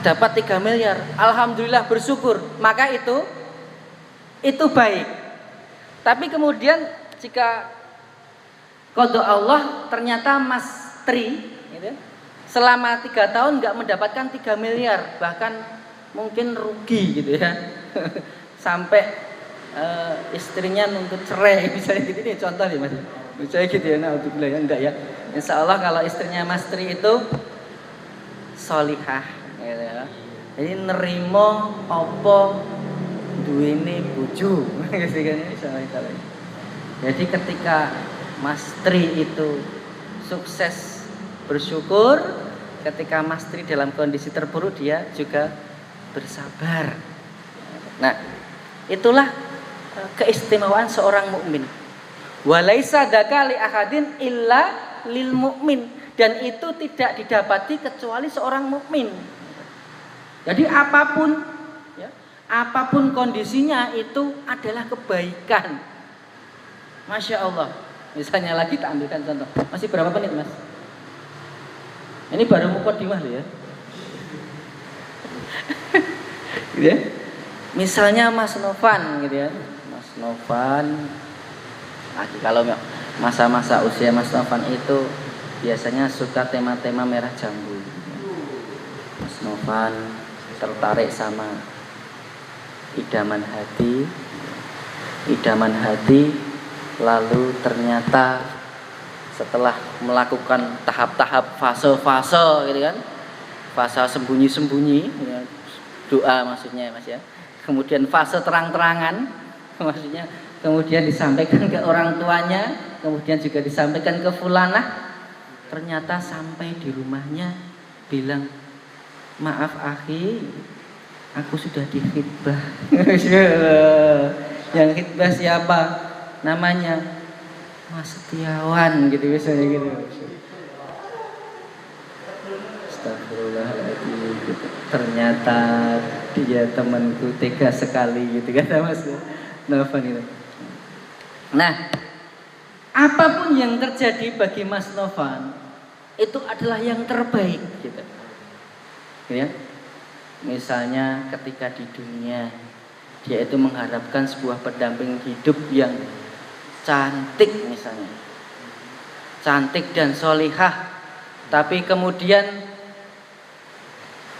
dapat 3 miliar, alhamdulillah bersyukur, maka itu baik. Tapi kemudian jika qada Allah ternyata Mas Tri gitu, selama 3 tahun nggak mendapatkan 3 miliar, bahkan mungkin rugi gitu ya, sampai istrinya nuntut cerai misalnya gitu. Ini contoh ya Mas, misalnya gitu ya. Nah, alhamdulillah ya enggak ya. Insya Allah kalau istrinya Mas Tri itu solihah gitu ya, jadi nerimo opo duwene bojo gitu kan, insyaallah. Jadi ketika Mas Tri itu sukses bersyukur, ketika Mas Tri dalam kondisi terpuruk dia juga bersabar. Nah, itulah keistimewaan seorang mukmin. Walaisa daka li ahadin illa lil mukmin, dan itu tidak didapati kecuali seorang mukmin. Jadi apapun ya, apapun kondisinya itu adalah kebaikan. Masya Allah. Misalnya lagi tak ambilkan contoh. Masih berapa menit Mas? Ini baru mukadimah loh ya. Gitu ya. Misalnya Mas Novan gitu ya. Mas Novan lagi, kalau masa-masa usia Mas Novan itu biasanya suka tema-tema merah jambu. Mas Novan tertarik sama idaman hati, lalu ternyata setelah melakukan tahap-tahap fase-fase gitu kan, fase sembunyi-sembunyi ya, doa maksudnya Mas ya, kemudian fase terang-terangan maksudnya, kemudian disampaikan ke orang tuanya, kemudian juga disampaikan ke fulanah, ternyata sampai di rumahnya bilang, maaf akhi, aku sudah dihitbah. Yang hitbah siapa? Namanya Mas Setiawan gitu, misalnya gitu. gitu. Ternyata dia temanku tega sekali gitu kata Mas Novan itu. Nah, apapun yang terjadi bagi Mas Novan itu adalah yang terbaik gitu. Ya. Misalnya ketika di dunia dia itu mengharapkan sebuah pendamping hidup yang cantik misalnya. Cantik dan solihah. Tapi kemudian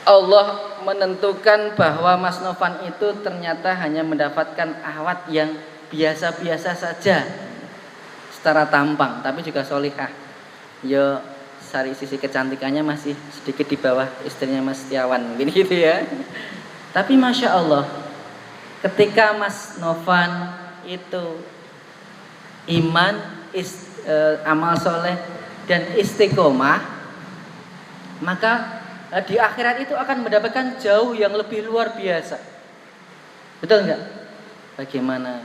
Allah menentukan bahwa Mas Novan itu ternyata hanya mendapatkan awat yang biasa-biasa saja secara tampang, tapi juga solihah. Ya, dari sisi kecantikannya masih sedikit di bawah istrinya Mas Setiawan, mungkin gitu ya. Tapi Masya Allah, ketika Mas Novan itu iman, amal soleh dan istiqomah, maka di akhirat itu akan mendapatkan jauh yang lebih luar biasa. Betul enggak? Bagaimana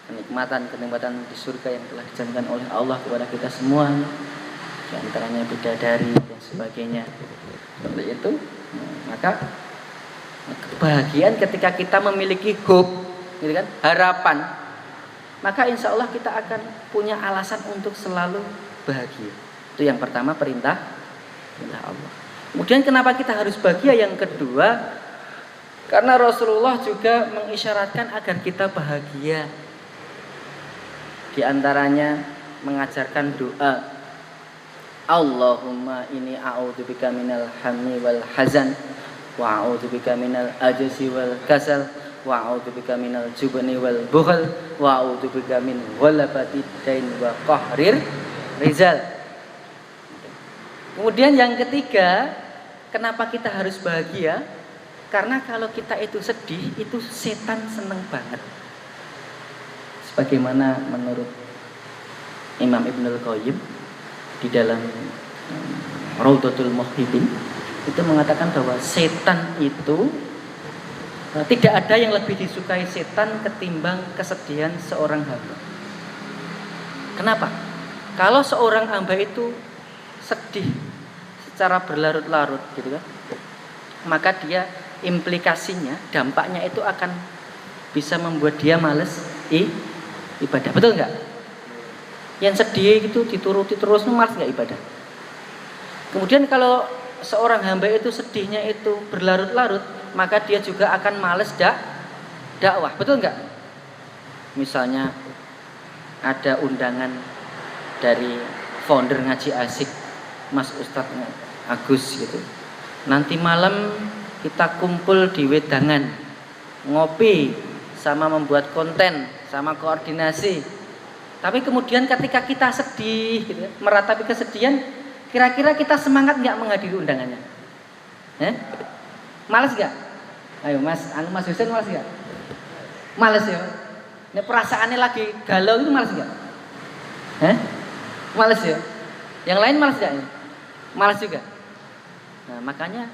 kenikmatan di surga yang telah dijanjikan oleh Allah kepada kita semua, di antaranya bidadari dan sebagainya. Seperti itu. Maka kebahagiaan ketika kita memiliki hope, gitu kan? Harapan. Maka insya Allah kita akan punya alasan untuk selalu bahagia. Itu yang pertama, perintah Allah. Kemudian kenapa kita harus bahagia? Yang kedua, karena Rasulullah juga mengisyaratkan agar kita bahagia. Di antaranya mengajarkan doa, Allahumma inni a'udzubika minal hammi wal hazan wa a'udzubika minal ajzi wal kasal wa a'udzubika minal jubni wal bukhl wa a'udzubika min ghalabatid dain wa qahrir rizal. Kemudian yang ketiga, kenapa kita harus bahagia? Karena kalau kita itu sedih, itu setan seneng banget. Sebagaimana menurut Imam Ibnul Qayyim di dalam Raudhatul Muhibbin itu mengatakan bahwa setan itu tidak ada yang lebih disukai setan ketimbang kesedihan seorang hamba. Kenapa? Kalau seorang hamba itu sedih secara berlarut-larut gitu kan, maka dia implikasinya, dampaknya itu akan bisa membuat dia males ibadah. Betul nggak? Yang sedih itu dituruti terus, males nggak ibadah. Kemudian kalau seorang hamba itu sedihnya itu berlarut-larut, maka dia juga akan males dakwah. Betul nggak? Misalnya ada undangan dari founder ngaji asik Mas Ustadz Agus gitu. Nanti malam kita kumpul di Wedangan, ngopi sama membuat konten sama koordinasi. Tapi kemudian ketika kita sedih gitu, meratapi kesedihan, kira-kira kita semangat nggak menghadiri undangannya? Males nggak? Ayo Mas Husain, males nggak? Males ya. Ini perasaannya lagi galau itu males nggak? Males ya. Yang lain males nggak? Males juga. Nah makanya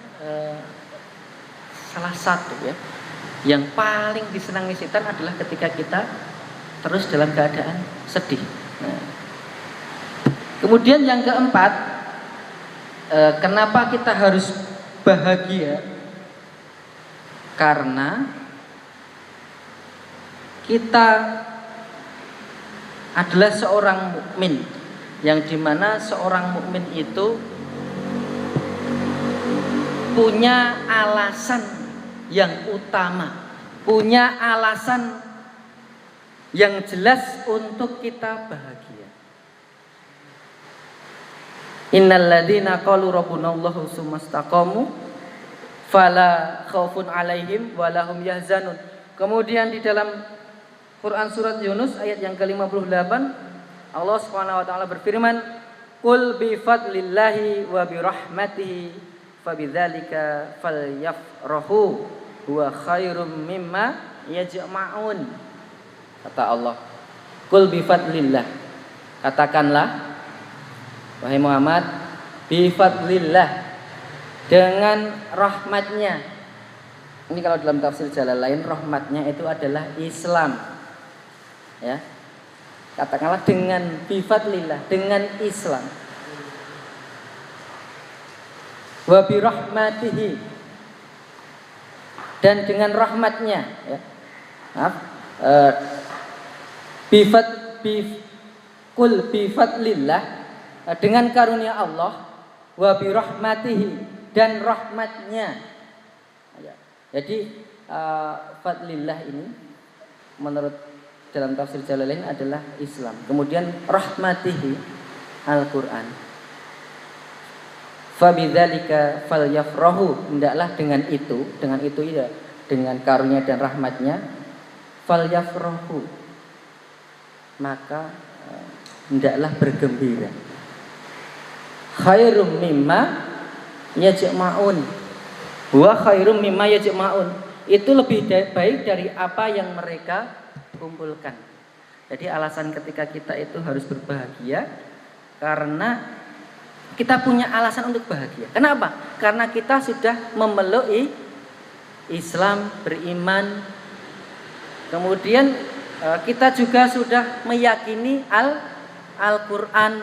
salah satu ya yang paling disenangi setan adalah ketika kita terus dalam keadaan sedih. Nah, kemudian yang keempat, kenapa kita harus bahagia? Karena kita adalah seorang mukmin, yang dimana seorang mukmin itu punya alasan yang utama, punya alasan yang jelas untuk kita bahagia. Innal ladzina qalu rabbunallahu tsumma istaqamu fala khaufun 'alaihim wa lahum yahzanun. Kemudian di dalam Quran surat Yunus ayat yang ke-58, Allah Subhanahu wa taala berfirman, "Qul bi fadlillahi wa bi rahmatihi fabidzalika falyafrahu huwa khairum mimma yajma'un." Kata Allah, "Qul bi fadlillah." Katakanlah wahai Muhammad, bi fadlillah, dengan rahmatnya. Ini kalau dalam tafsir Jalalain, rahmatnya itu adalah Islam. Ya. Katakanlah dengan bi fadlillah, dengan Islam. wa bi rahmatihi, dan dengan rahmatnya, ya. Maaf, bi fadlillah, dengan karunia Allah, wa bi rahmatihi, dan rahmatnya. Ya. Jadi fadlillah ini menurut dalam tafsir Jalalain adalah Islam. Kemudian rahmatihi Al-Qur'an. Fabidzalika falyafrahu, hendaklah dengan itu ya, dengan karunia dan rahmatnya, falyafrahu, maka hendaklah bergembira. Khairum mimma yajma'un, wa khairum mimma yajma'un, itu lebih baik dari apa yang mereka kumpulkan. Jadi alasan ketika kita itu harus berbahagia karena kita punya alasan untuk bahagia. Kenapa? Karena kita sudah memeluk Islam, beriman. Kemudian kita juga sudah meyakini Al-Quran.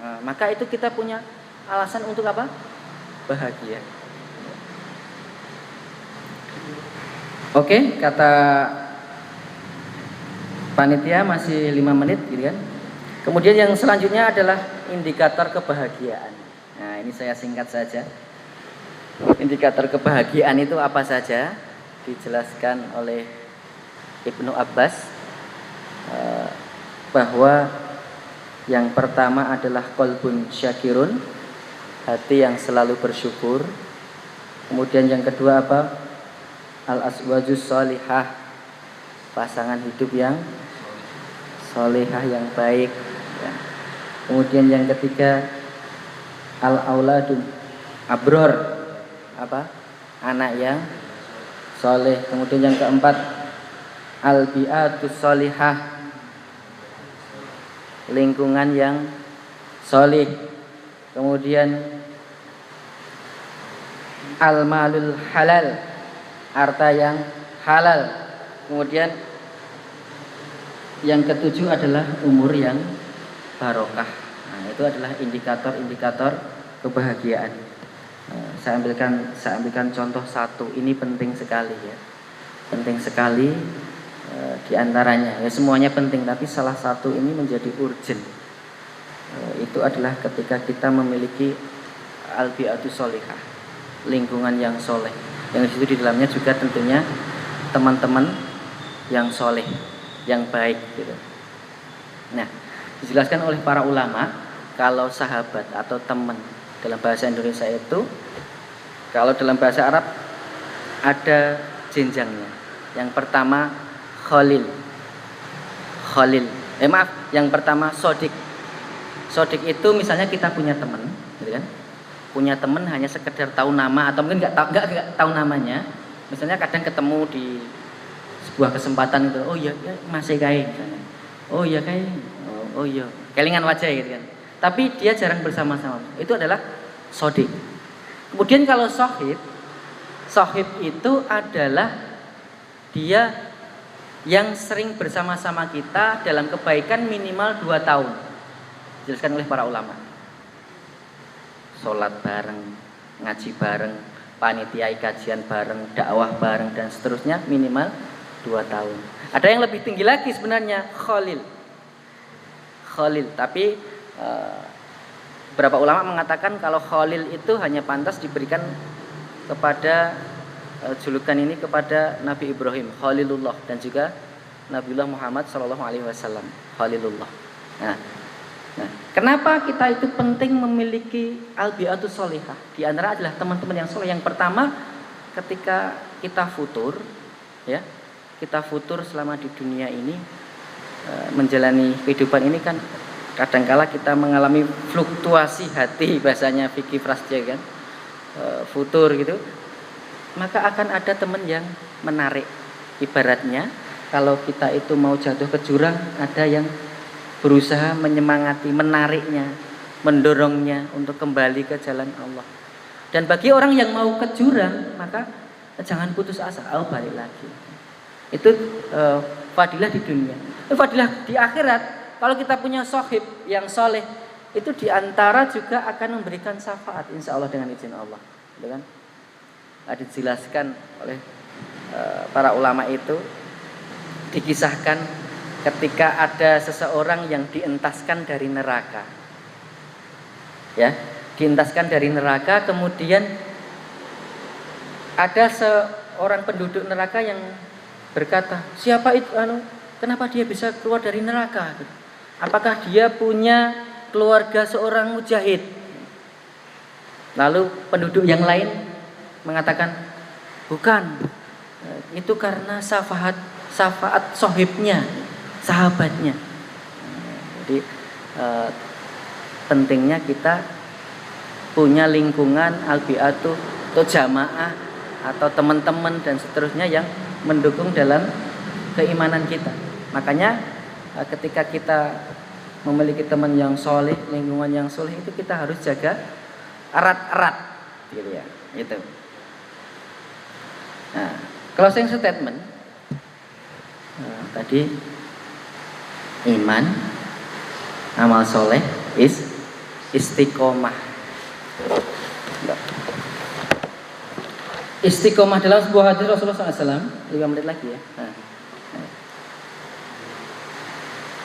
Nah, maka itu kita punya alasan untuk apa? Bahagia. Oke, kata panitia masih 5 menit gitu kan. Kemudian yang selanjutnya adalah indikator kebahagiaan. Nah, ini saya singkat saja. Indikator kebahagiaan itu apa saja? Dijelaskan oleh Ibnu Abbas bahwa yang pertama adalah qalbun syakirun, hati yang selalu bersyukur. Kemudian yang kedua apa? Al-aswajus sholihah, pasangan hidup yang sholihah, yang baik. Kemudian yang ketiga al-auladun abror, apa? Anak yang soleh. Kemudian yang keempat al-bi'atus sholihah, lingkungan yang soleh. Kemudian al-malul halal, harta yang halal. Kemudian yang ketujuh adalah umur yang barokah. Nah, itu adalah indikator-indikator kebahagiaan. Saya ambilkan contoh satu. Ini penting sekali ya. Penting sekali diantaranya. Ya semuanya penting, tapi salah satu ini menjadi urgent. Itu adalah ketika kita memiliki al-bi'atus sholihah, lingkungan yang soleh. Yang disitu di dalamnya juga tentunya teman-teman yang soleh, yang baik gitu. Nah, dijelaskan oleh para ulama kalau sahabat atau teman dalam bahasa Indonesia itu, kalau dalam bahasa Arab ada jenjangnya. Yang pertama khalil. Yang pertama sodik. Sodik itu misalnya kita punya teman, gitu kan? Punya teman hanya sekedar tahu nama atau mungkin nggak tahu namanya. Misalnya kadang ketemu di sebuah kesempatan itu, oh iya masih kain, oh iya kain, oh iya kelingan wajah gitu kan. Tapi dia jarang bersama-sama. Itu adalah sodik. Kemudian kalau sohib itu adalah dia yang sering bersama-sama kita dalam kebaikan minimal 2 tahun. Dijelaskan oleh para ulama. Sholat bareng, ngaji bareng, panitiai kajian bareng, dakwah bareng dan seterusnya minimal 2 tahun. Ada yang lebih tinggi lagi sebenarnya, khalil. Tapi beberapa ulama mengatakan kalau khalil itu hanya pantas diberikan kepada julukan ini kepada Nabi Ibrahim, Khalilullah, dan juga Nabiullah Muhammad SAW, Khalilullah. Nah, kenapa kita itu penting memiliki al-bi'atus sholihah? Di antara adalah teman-teman yang soleh. Yang pertama, ketika kita futur, ya, kita futur selama di dunia ini, menjalani kehidupan ini kan kadangkala kita mengalami fluktuasi hati, bahasanya Vicky Prasetyo kan, futur gitu. Maka akan ada teman yang menarik. Ibaratnya kalau kita itu mau jatuh ke jurang, ada yang berusaha menyemangati, menariknya, mendorongnya untuk kembali ke jalan Allah. Dan bagi orang yang mau ke jurang, maka jangan putus asa, balik lagi. Itu fadilah di dunia. Fadilah di akhirat, kalau kita punya sohib yang soleh, itu diantara juga akan memberikan syafaat insya Allah dengan izin Allah, gitu kan? Dijelaskan oleh para ulama itu, dikisahkan ketika ada seseorang yang dientaskan dari neraka, ya, dientaskan dari neraka, kemudian ada seorang penduduk neraka yang berkata, siapa itu? Kenapa dia bisa keluar dari neraka? Apakah dia punya keluarga seorang mujahid? Lalu penduduk yang lain mengatakan, bukan, itu karena syafaat sohibnya, sahabatnya. Jadi pentingnya kita punya lingkungan albiatu atau jamaah atau teman-teman dan seterusnya yang mendukung dalam keimanan kita. Makanya ketika kita memiliki teman yang soleh, lingkungan yang soleh, itu kita harus jaga erat-erat, gitu ya. Itu. Nah, closing statement tadi, iman, amal soleh, istiqomah. Istiqomah dalam sebuah hadis Rasulullah SAW. 5 menit lagi ya.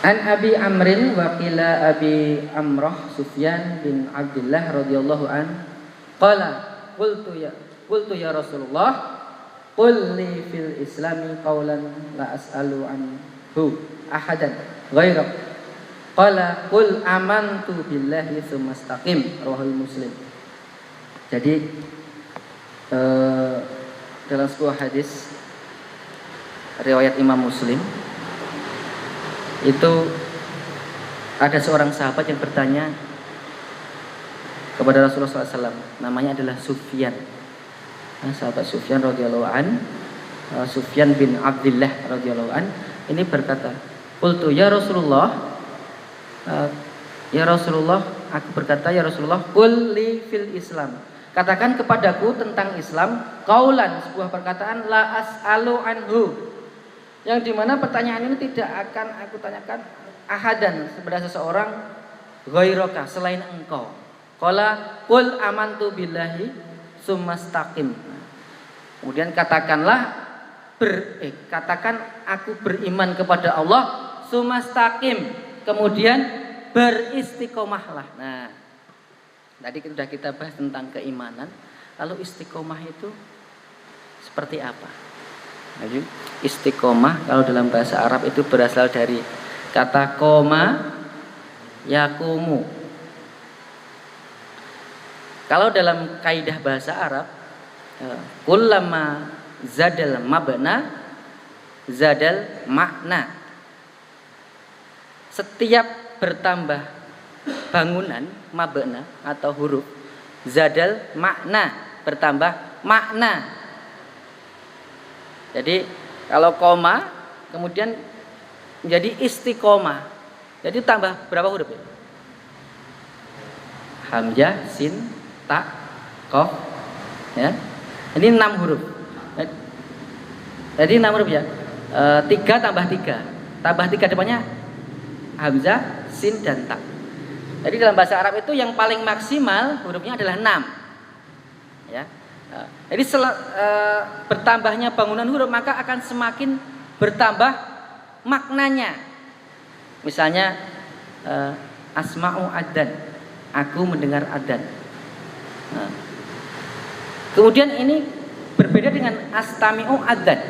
An Abi Amrin wa qila Abi Amrah Sufyan bin Abdullah radhiyallahu an qala qultu ya Rasulullah qul li fil islami qawlan la as'alu anhu ahadan ghairak qala qul amantu billahi tsumma istaqim, rawahul Muslim. Jadi dalam sebuah hadis riwayat Imam Muslim itu ada seorang sahabat yang bertanya kepada Rasulullah SAW. Namanya adalah Sufyan. Sahabat Sufyan radhiyallahu an, Sufyan bin Abdullah radhiyallahu an, ini berkata, "Qultu ya Rasulullah, aku berkata ya Rasulullah, qul li fil Islam." Katakan kepadaku tentang Islam, qaulan, sebuah perkataan, la as'alu anhu, yang dimana pertanyaan ini tidak akan aku tanyakan ahadan kepada seseorang ghairaka, selain engkau. Qala qul amantu billahi tsumastaqim. Kemudian katakan aku beriman kepada Allah, tsumastaqim, kemudian beristiqomahlah. Nah, tadi sudah kita bahas tentang keimanan. Lalu istiqomah itu seperti apa? Jadi istiqomah kalau dalam bahasa Arab itu berasal dari kata koma yakumu. Kalau dalam kaidah bahasa Arab, kullama zadal mabna zadal makna. Setiap bertambah bangunan mabna atau huruf, zadal makna, bertambah makna. Jadi kalau koma kemudian menjadi istiqomah, jadi tambah berapa huruf ya? Hamzah, sin, ta, qaf, ya. Ini 6 huruf. Jadi 6 huruf ya. 3 tambah 3. Tambah 3 depannya hamzah, sin dan ta. Jadi dalam bahasa Arab itu yang paling maksimal hurufnya adalah 6. Ya. Jadi bertambahnya bangunan huruf maka akan semakin bertambah maknanya. Misalnya asma'u adan, aku mendengar adan. Kemudian ini berbeda dengan astami'u adan.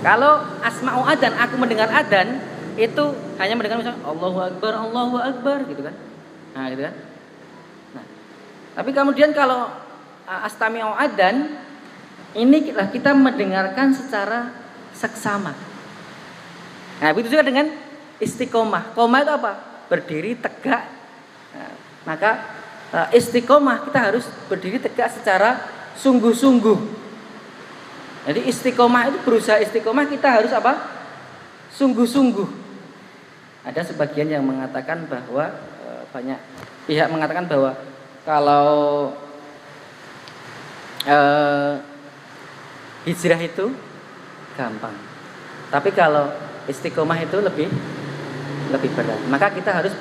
Kalau asma'u adan, aku mendengar adan, itu hanya mendengar misalnya Allahu Akbar gitu kan. Nah, gitu kan. Nah, tapi kemudian kalau astami'u adan, ini kita mendengarkan secara seksama. Nah, begitu juga dengan istiqomah. Koma itu apa? Berdiri tegak. Nah, maka istiqomah kita harus berdiri tegak secara sungguh-sungguh. Jadi istiqomah itu berusaha istiqomah kita harus apa? Sungguh-sungguh. Ada sebagian yang mengatakan bahwa banyak pihak mengatakan bahwa kalau hijrah itu gampang, tapi kalau istiqomah itu lebih berat. Maka kita harus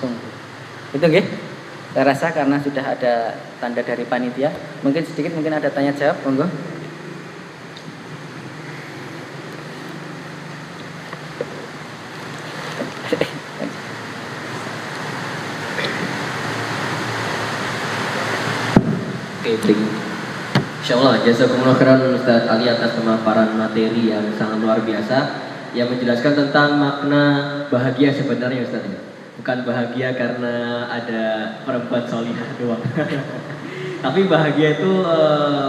langsung. Itu nggih. Saya rasa karena sudah ada tanda dari panitia, mungkin sedikit mungkin ada tanya jawab, monggo. Oke, insyaallah jazakumullah khairan Ustaz Ali atas pemaparan materi yang sangat luar biasa yang menjelaskan tentang makna bahagia sebenarnya Ustaz. Bukan bahagia karena ada perempuan solihah doang. Tapi bahagia itu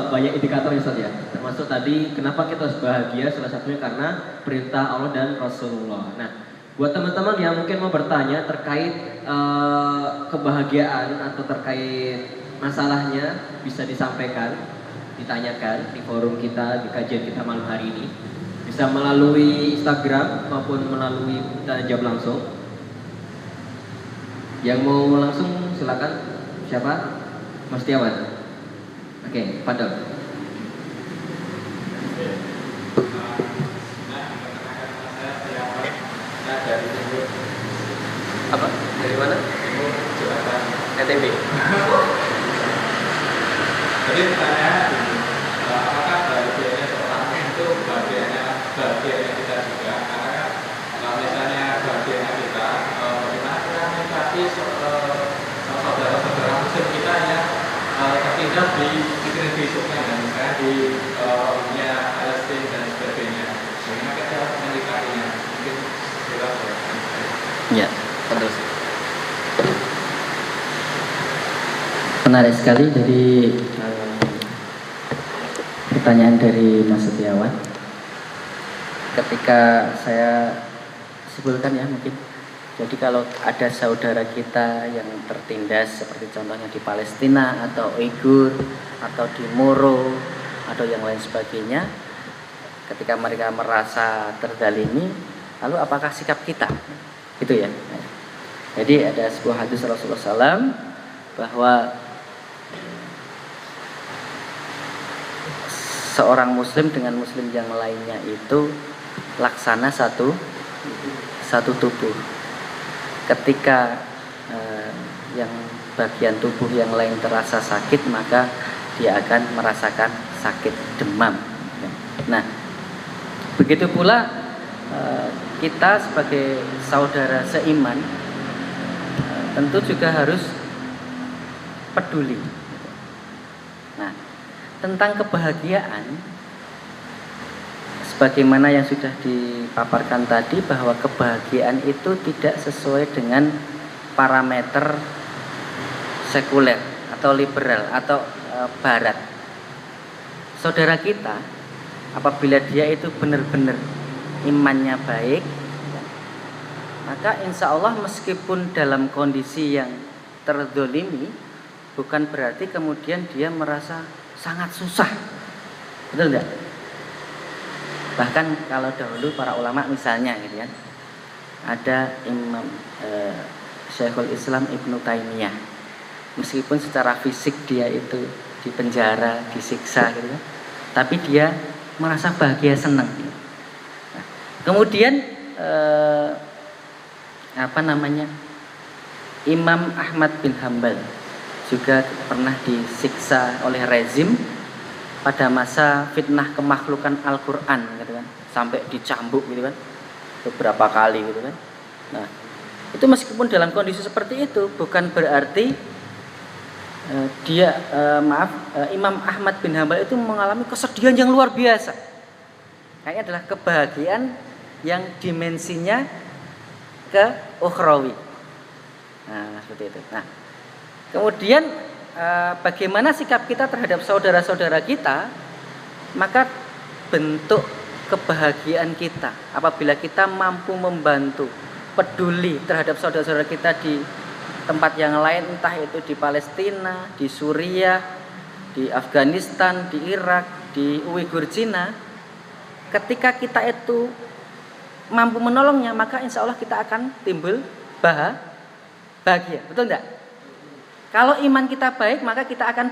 banyak indikator ya Ustaz ya. Termasuk tadi kenapa kita harus bahagia, salah satunya karena perintah Allah dan Rasulullah. Nah, buat teman-teman yang mungkin mau bertanya terkait kebahagiaan atau terkait masalahnya bisa disampaikan, ditanyakan di forum kita, di kajian kita malam hari ini. Bisa melalui Instagram maupun melalui tanya jawab langsung. Yang mau langsung silakan. Siapa? Mas Tiawan. Oke, Fadil. Apa? Dari mana? NTB. Jadi pertanyaan apakah bahagianya seorang itu bahagianya kita juga? Karena kan kalau misalnya bahagianya kita, bagaimana kita menikmati saudara-saudara muslim kita yang tertinggal di negeri sungai dan misalnya di dunia Palestina dan sebagainya. Bagaimana kita menikmatinya? Mungkin kita Ya, terus. Menarik sekali dari pertanyaan dari Mas Setiawan. Ketika saya simpulkan ya mungkin. Jadi kalau ada saudara kita yang tertindas seperti contohnya di Palestina atau Uighur atau di Moro atau yang lain sebagainya, ketika mereka merasa terzalimi, lalu apakah sikap kita? Gitu ya. Jadi ada sebuah hadis Rasulullah SAW bahwa seorang muslim dengan muslim yang lainnya itu laksana satu tubuh. Ketika yang bagian tubuh yang lain terasa sakit, maka dia akan merasakan sakit demam. Nah, begitu pula kita sebagai saudara seiman tentu juga harus peduli. Nah, tentang kebahagiaan, sebagaimana yang sudah dipaparkan tadi, bahwa kebahagiaan itu tidak sesuai dengan parameter sekuler atau liberal atau barat. Saudara kita, apabila dia itu benar-benar imannya baik, maka insya Allah meskipun dalam kondisi yang terzolimi, bukan berarti kemudian dia merasa sangat susah. Betul enggak? Bahkan kalau dahulu para ulama misalnya gitu kan, ada Imam Syekhul Islam Ibnu Taimiyah, meskipun secara fisik dia itu di penjara, disiksa gitu kan, tapi dia merasa bahagia, senang. Nah, kemudian Imam Ahmad bin Hambal juga pernah disiksa oleh rezim pada masa fitnah kemakhlukan Al-Quran gitu kan, sampai dicambuk gitu kan beberapa kali gitu kan. Nah, itu meskipun dalam kondisi seperti itu bukan berarti Imam Ahmad bin Hambal itu mengalami kesedihan yang luar biasa. Kayaknya adalah kebahagiaan yang dimensinya ke ukhrawi. Nah, seperti itu. Nah, kemudian bagaimana sikap kita terhadap saudara-saudara kita, maka bentuk kebahagiaan kita apabila kita mampu membantu, peduli terhadap saudara-saudara kita di tempat yang lain, entah itu di Palestina, di Suriah, di Afghanistan, di Irak, di Uighur Cina. Ketika kita itu mampu menolongnya, maka insya Allah kita akan timbul bahagia. Betul enggak? Kalau iman kita baik, maka kita akan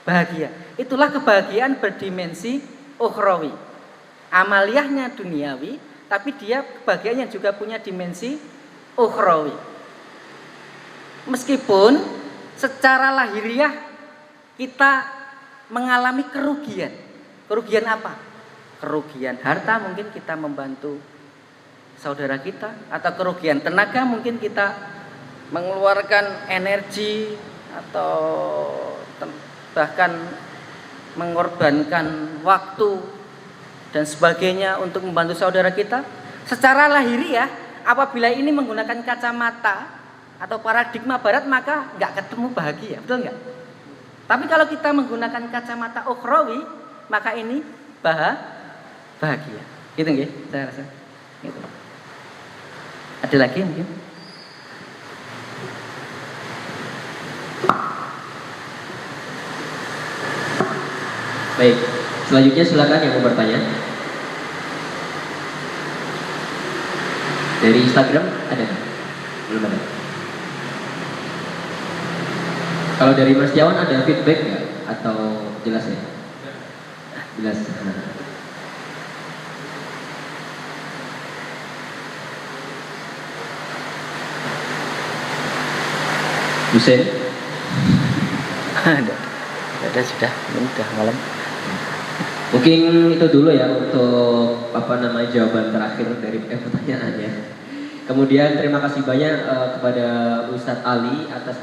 bahagia. Itulah kebahagiaan berdimensi ukhrawi. Amaliyahnya duniawi, tapi dia kebahagiaan yang juga punya dimensi ukhrawi. Meskipun secara lahiriah kita mengalami kerugian. Kerugian apa? Kerugian harta, mungkin kita membantu saudara kita, atau kerugian tenaga, mungkin kita mengeluarkan energi atau bahkan mengorbankan waktu dan sebagainya untuk membantu saudara kita. Secara lahiriah, apabila ini menggunakan kacamata atau paradigma barat, maka nggak ketemu bahagia, betul nggak? Tapi kalau kita menggunakan kacamata ukhrawi, maka ini bahagia. Gitu nggih, saya rasa. Gitu. Ada lagi mungkin? Baik, selanjutnya silakan yang mau bertanya. Dari Instagram ada? Belum ada. Kalau dari Mas Tiawan ada feedback nggak? Atau jelas ya? Jelas. Hussein? Ada sudah, ini udah malam. Mungkin itu dulu ya untuk jawaban terakhir dari pertanyaannya. Kemudian terima kasih banyak kepada Ustadz Ali atas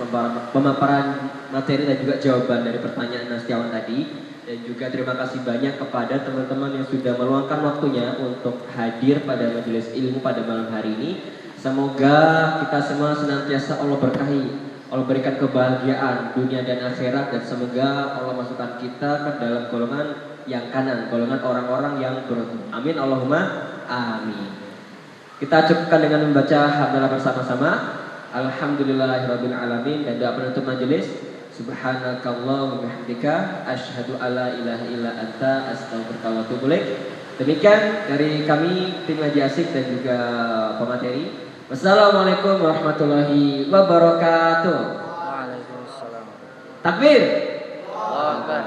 pemaparan materi dan juga jawaban dari pertanyaan Mas Tiawan tadi. Dan juga terima kasih banyak kepada teman-teman yang sudah meluangkan waktunya untuk hadir pada majelis ilmu pada malam hari ini. Semoga kita semua senantiasa Allah berkahi, Allah berikan kebahagiaan dunia dan akhirat, dan semoga Allah masukkan kita ke dalam golongan yang kanan, golongan orang-orang yang beruntung. Amin Allahumma amin. Kita cukupkan dengan membaca hamdalah bersama-sama. Alhamdulillahirabbil alamin, dan doa penutup majelis. Subhanakallahumma bihamdika asyhadu alla ilaha illa anta astaghfiruka wa atubu ilaik. Demikian dari kami tim Ngaji Asik dan juga pemateri. Wassalamualaikum warahmatullahi wabarakatuh. Waalaikumsalam. Takbir. Allahu Akbar.